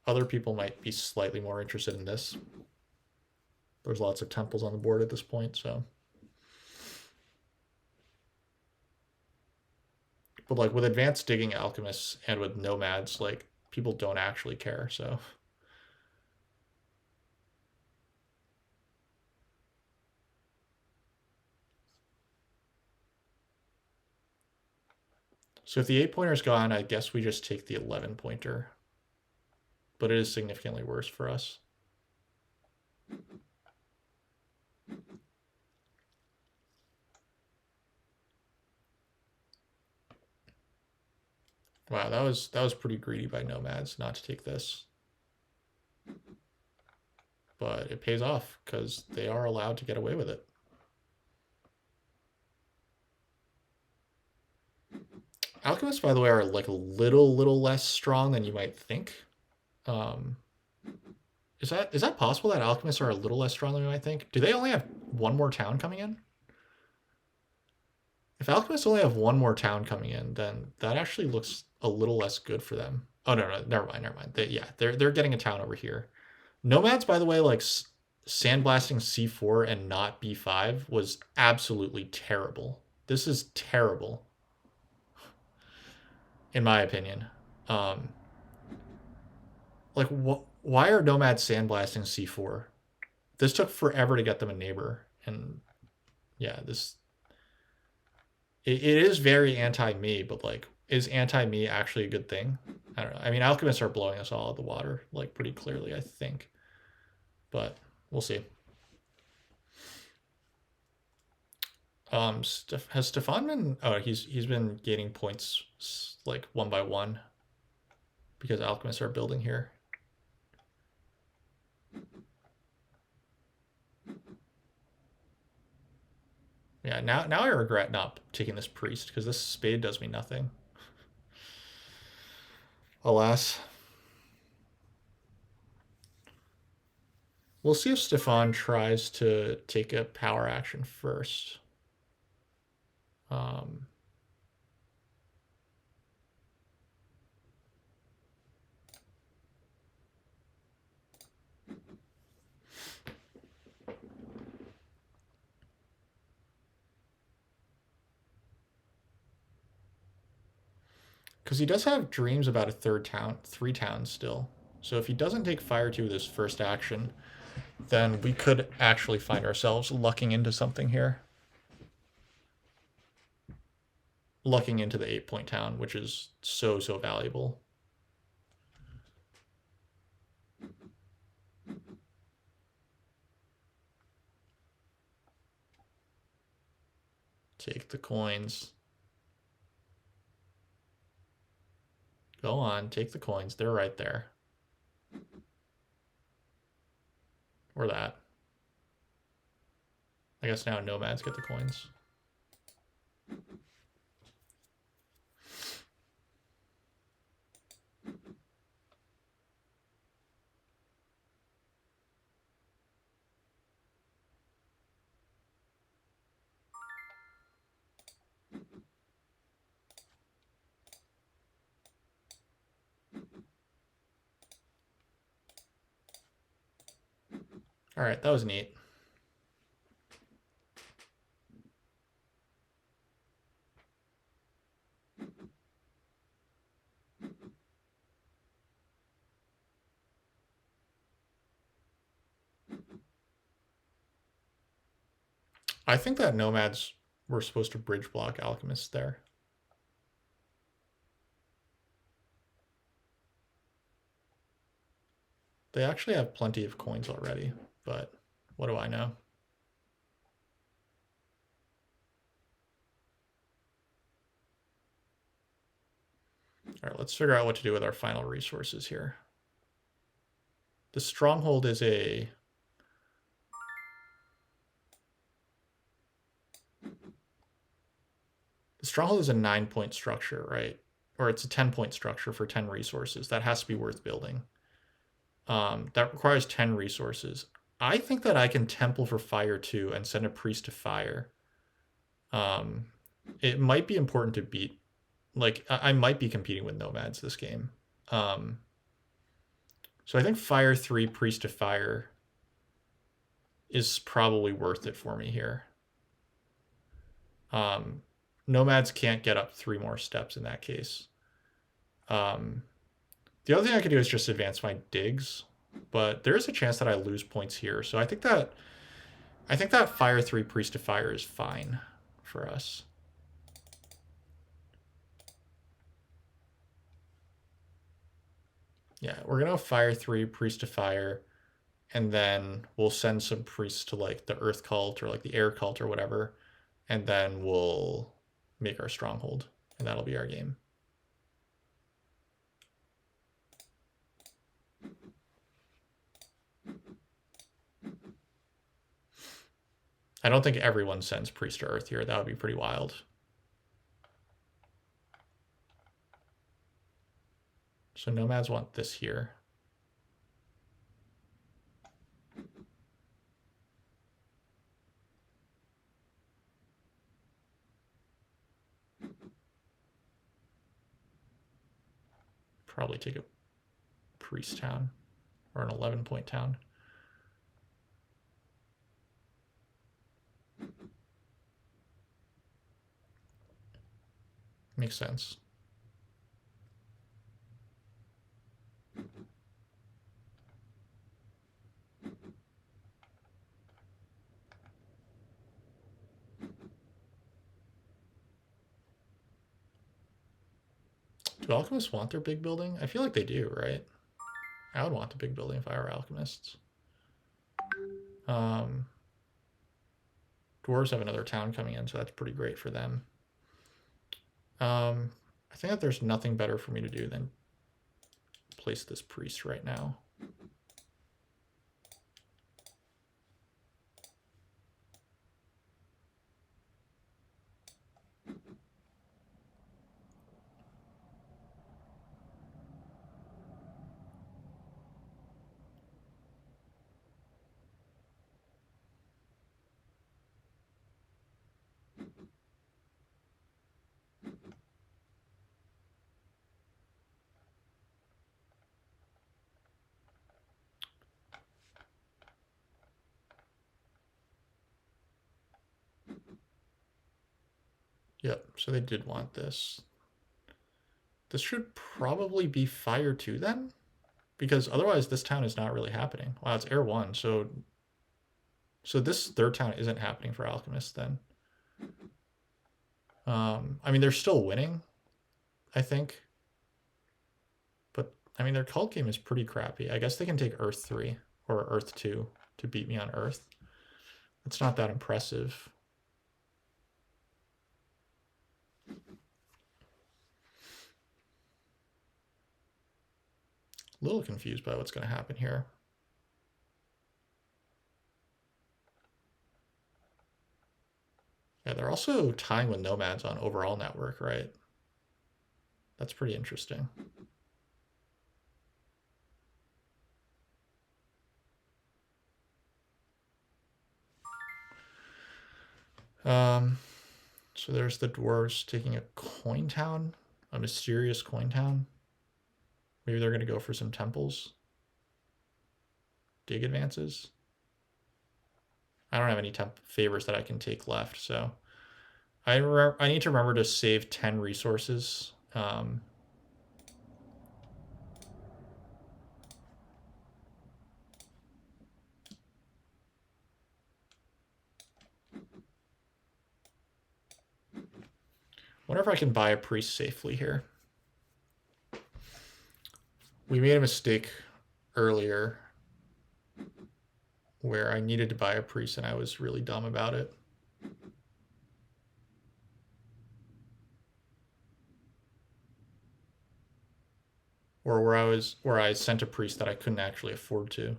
Other people might be slightly more interested in this. There's lots of temples on the board at this point, so. But like with advanced digging alchemists and with nomads, like people don't actually care, so. So if the 8-pointer's gone, I guess we just take the 11-pointer. But it is significantly worse for us. Wow, that was pretty greedy by nomads not to take this. But it pays off because they are allowed to get away with it. Alchemists, by the way, are like a little less strong than you might think. Is that possible that alchemists are a little less strong than you might think? Do they only have 1 more town coming in? If alchemists only have 1 more town coming in, then that actually looks a little less good for them. Oh no, never mind. They're getting a town over here. Nomads, by the way, like sandblasting C4 and not B5 was absolutely terrible. This is terrible, in my opinion. Like, why are nomads sandblasting C4? This took forever to get them a neighbor, and yeah, this it is very anti-me, but like, is anti-me actually a good thing? I don't know. I mean, alchemists are blowing us all out of the water, like pretty clearly, I think, but we'll see. Has Stefan been? Oh, he's been gaining points like one by one because alchemists are building here. Yeah, now I regret not taking this priest because this spade does me nothing. Alas. We'll see if Stefan tries to take a power action first. Um, because he does have dreams about a third town, 3 towns still. So if he doesn't take fire 2 with his first action, then we could actually find ourselves lucking into something here. Lucking into the 8-point town, which is so valuable. Take the coins. Go on, take the coins. They're right there. Or that. I guess now nomads get the coins. All right, that was neat. I think that nomads were supposed to bridge block alchemists there. They actually have plenty of coins already, but what do I know? All right, let's figure out what to do with our final resources here. The stronghold is a... The stronghold is a 9-point structure, right? Or it's a 10-point structure for 10 resources. That has to be worth building. That requires 10 resources. I think that I can temple for fire 2 and send a priest to fire. It might be important to beat... Like, I might be competing with nomads this game. So I think fire 3, priest to fire is probably worth it for me here. Nomads can't get up 3 more steps in that case. The other thing I could do is just advance my digs, but there is a chance that I lose points here. So I think that fire 3 priest to fire is fine for us. Yeah, we're gonna fire 3 priest to fire, and then we'll send some priests to like the earth cult or like the air cult or whatever, and then we'll make our stronghold, and that'll be our game. I don't think everyone sends priest to earth here. That would be pretty wild. So nomads want this here. Probably take a priest town or an 11-point town. Makes sense. Do alchemists want their big building? I feel like they do, right? I would want the big building if I were alchemists. Dwarves Dwarves have another town coming in, so that's pretty great for them. I think that there's nothing better for me to do than place this priest right now. Yep, so they did want this. This should probably be fire 2 then? Because otherwise this town is not really happening. Wow, it's air 1, so this third town isn't happening for alchemists then. I mean, they're still winning, I think. But, I mean, their cult game is pretty crappy. I guess they can take Earth 3 or Earth 2 to beat me on Earth. It's not that impressive. A little confused by what's going to happen here. Yeah, they're also tying with nomads on overall network, right? That's pretty interesting. So there's the dwarves taking a coin town, a mysterious coin town. Maybe they're going to go for some temples. Dig advances. I don't have any favors that I can take left, so I need to remember to save 10 resources. Wonder if I can buy a priest safely here. We made a mistake earlier where I needed to buy a priest and I was really dumb about it. Or where I sent a priest that I couldn't actually afford to.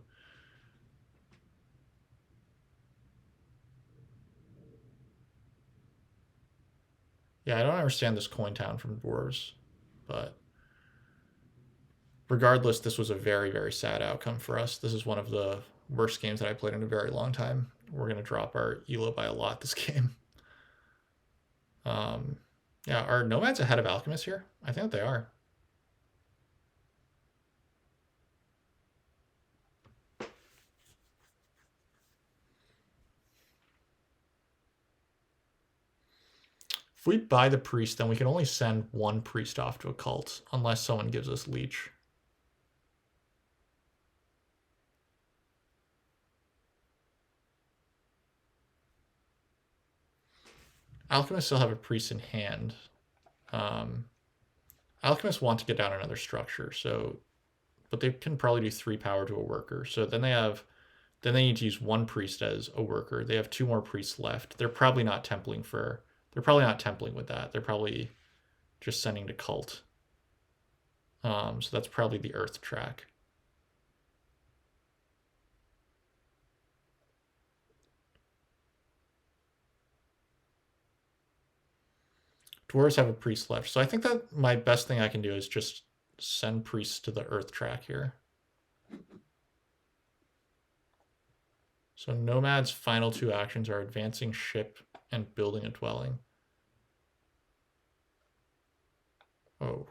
Yeah, I don't understand this coin town from dwarves, but regardless, this was a very, very sad outcome for us. This is one of the worst games that I played in a very long time. We're going to drop our elo by a lot this game. Yeah, are nomads ahead of alchemists here? I think that they are. If we buy the priest, then we can only send one priest off to a cult, unless someone gives us leech. Alchemists still have a priest in hand. Alchemists want to get down another structure, so, but they can probably do 3 power to a worker. So then they need to use 1 priest as a worker. They have 2 more priests left. They're probably not templing with that. They're probably just sending to cult. So that's probably the earth track. Dwarves have a priest left. So I think that my best thing I can do is just send priests to the earth track here. So nomads' final 2 actions are advancing ship and building a dwelling. Oh.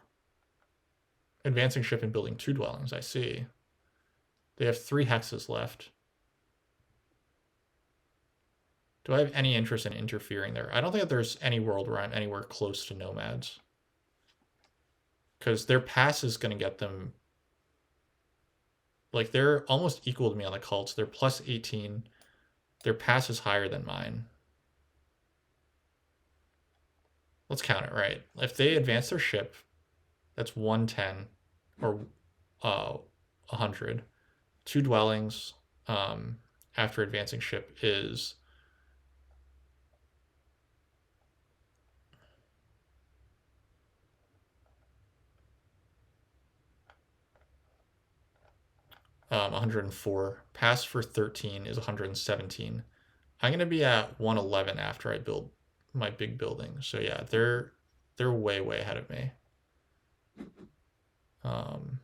Advancing ship and building 2 dwellings, I see. They have 3 hexes left. Do I have any interest in interfering there? I don't think that there's any world where I'm anywhere close to nomads. Because their pass is going to get them... Like, they're almost equal to me on the cults. They're plus 18. Their pass is higher than mine. Let's count it right. If they advance their ship, that's 110 or 100. 2 dwellings after advancing ship is 104. Pass for 13 is 117. I'm gonna be at 111 after I build my big building. So yeah, they're way ahead of me. Um,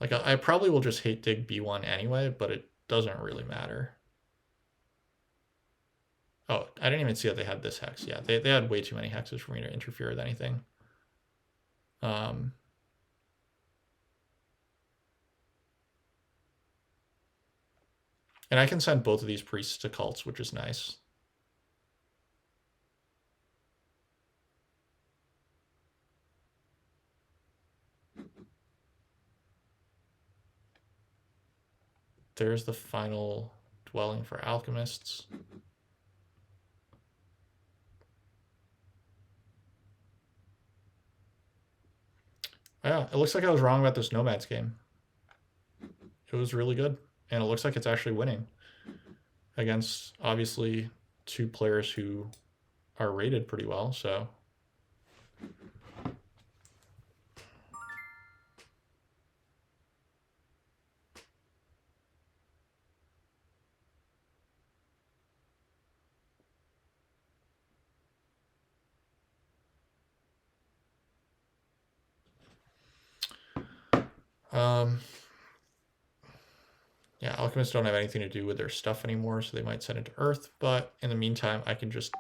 like I probably will just hate dig B1 anyway, but it doesn't really matter. Oh, I didn't even see that they had this hex. Yeah, they had way too many hexes for me to interfere with anything. Um, and I can send both of these priests to cults, which is nice. There's the final dwelling for alchemists. Yeah, it looks like I was wrong about this nomads game. It was really good, and it looks like it's actually winning against obviously two players who are rated pretty well. So yeah, alchemists don't have anything to do with their stuff anymore, so they might send it to Earth. But in the meantime, I can just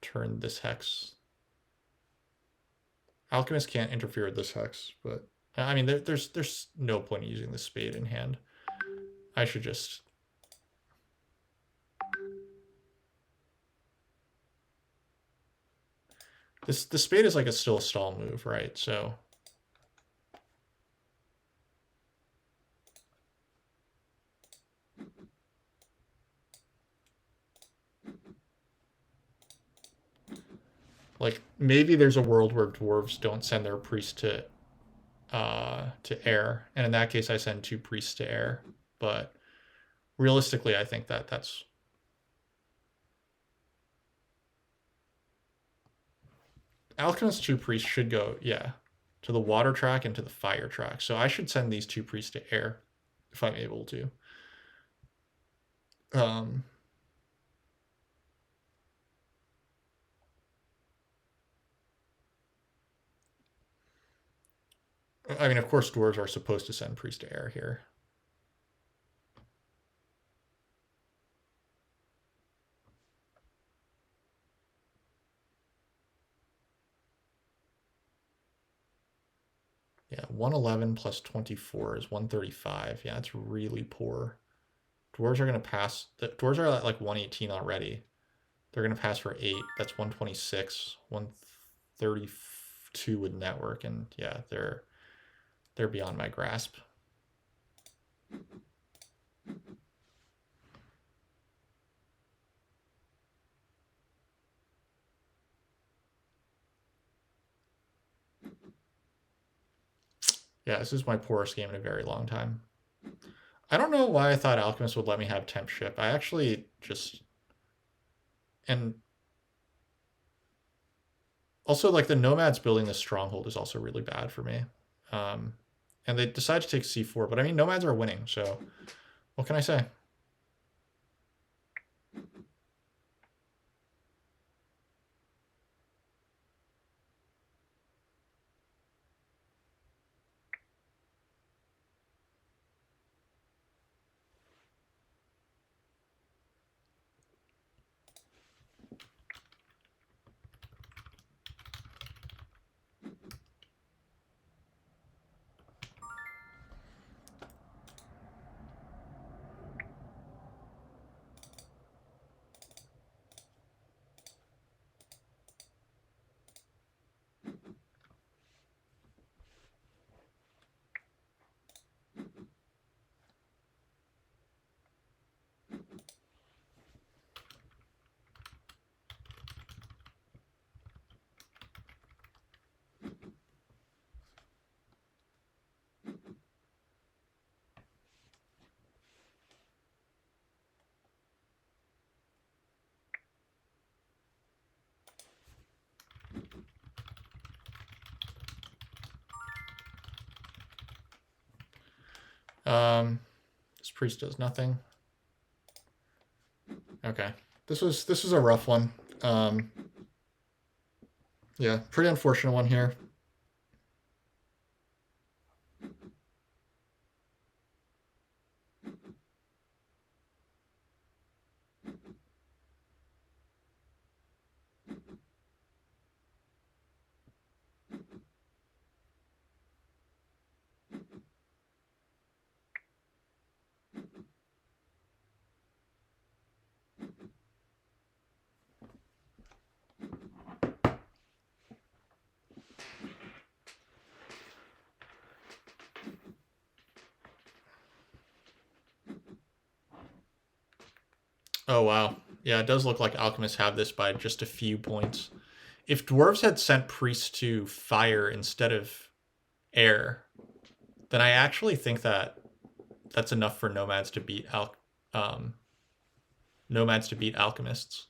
turn this hex. Alchemists can't interfere with this hex, but I mean, there's no point in using the spade in hand. I should just. The spade is like still a stall move, right? So like maybe there's a world where dwarves don't send their priest to air, and in that case I send two priests to air. But realistically, I think that's alchemist two priests should go, yeah, to the water track and to the fire track. So I should send these two priests to air if I'm able to. I mean, of course, dwarves are supposed to send priest to air here. Yeah, 111 plus 24 is 135. Yeah, it's really poor. Dwarves are going to pass. The dwarves are at like 118 already. They're going to pass for 8. That's 126, 132 with network. And yeah, they're beyond my grasp. Yeah, this is my poorest game in a very long time. I don't know why I thought Alchemist would let me have temp ship. I actually just... And also, like, the nomads building this stronghold is also really bad for me. And they decide to take c4, but I mean, nomads are winning, so what can I say? This priest does nothing. Okay. This was a rough one. Yeah, pretty unfortunate one here. Oh wow. Yeah, it does look like alchemists have this by just a few points. If dwarves had sent priests to fire instead of air, then I actually think that that's enough for um, nomads to beat alchemists.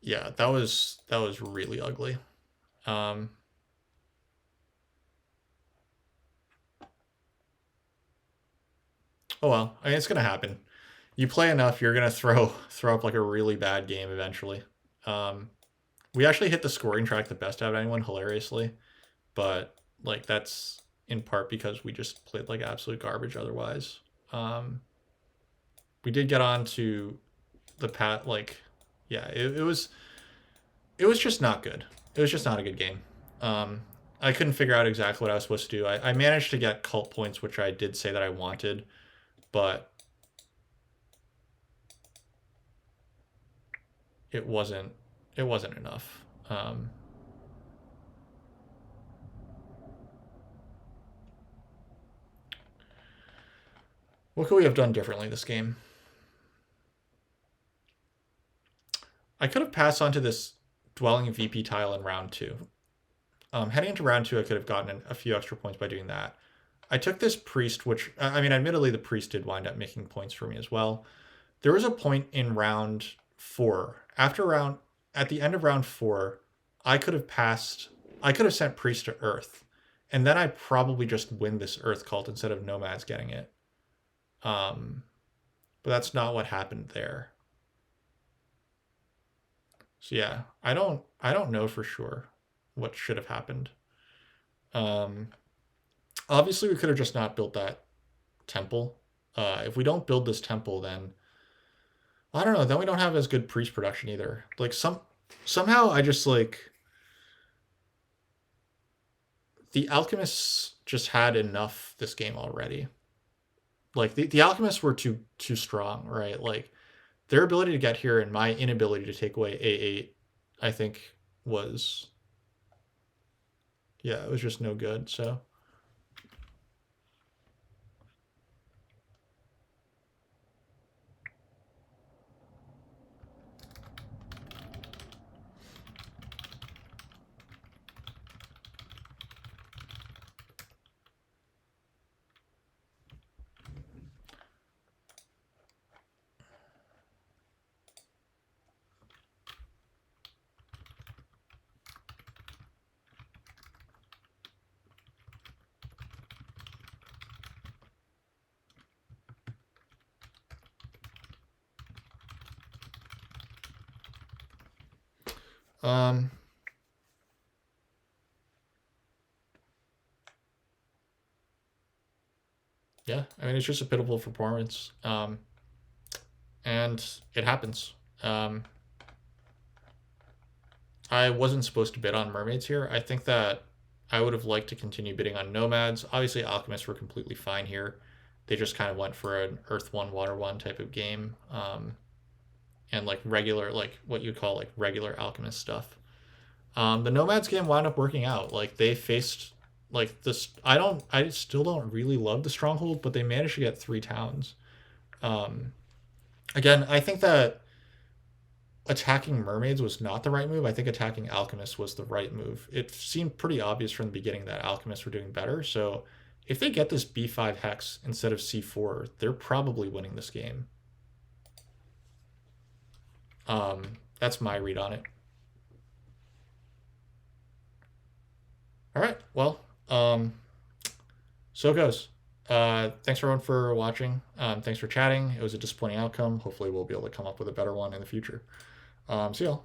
Yeah, that was really ugly. Um, oh well, I mean it's gonna happen. You play enough, you're gonna throw up like a really bad game eventually. Um, we actually hit the scoring track the best out of anyone, hilariously, but like that's in part because we just played like absolute garbage otherwise. Um, we did get on to the pat like, yeah, it was just not good. It was just not a good game. Um, I couldn't figure out exactly what I was supposed to do. I managed to get cult points, which I did say that I wanted, but it wasn't it wasn't enough. What could we have done differently this game? I could have passed on to this dwelling VP tile in round two. Heading into round two, I could have gotten a few extra points by doing that. I took this priest, which I mean, admittedly, the priest did wind up making points for me as well. There was a point in round four, at the end of round four, I could have passed, I could have sent priest to Earth, and then I probably just win this Earth cult instead of nomads getting it. Um, but that's not what happened there. So yeah, I don't know for sure what should have happened. Um, Obviously, we could have just not built that temple. If we don't build this temple, then I don't know. Then we don't have as good priest production either. Like somehow I just like the alchemists just had enough this game already. Like the alchemists were too strong, right? Like their ability to get here and my inability to take away A8, I think was, yeah, it was just no good. So um yeah, I mean it's just a pitiful performance. And it happens. I wasn't supposed to bid on mermaids here. I think that I would have liked to continue bidding on nomads. Obviously, alchemists were completely fine here. They just kind of went for an earth one, water one type of game, and like regular, like what you'd call like regular alchemist stuff. The nomads game wound up working out. Like they faced like this. I still don't really love the stronghold, but they managed to get three towns. Um, Again, I think that attacking mermaids was not the right move. I think attacking alchemists was the right move. It seemed pretty obvious from the beginning that alchemists were doing better. So if they get this b5 hex instead of c4, they're probably winning this game. That's my read on it. All right. Well, so it goes. Thanks everyone for watching. Thanks for chatting. It was a disappointing outcome. Hopefully we'll be able to come up with a better one in the future. See y'all.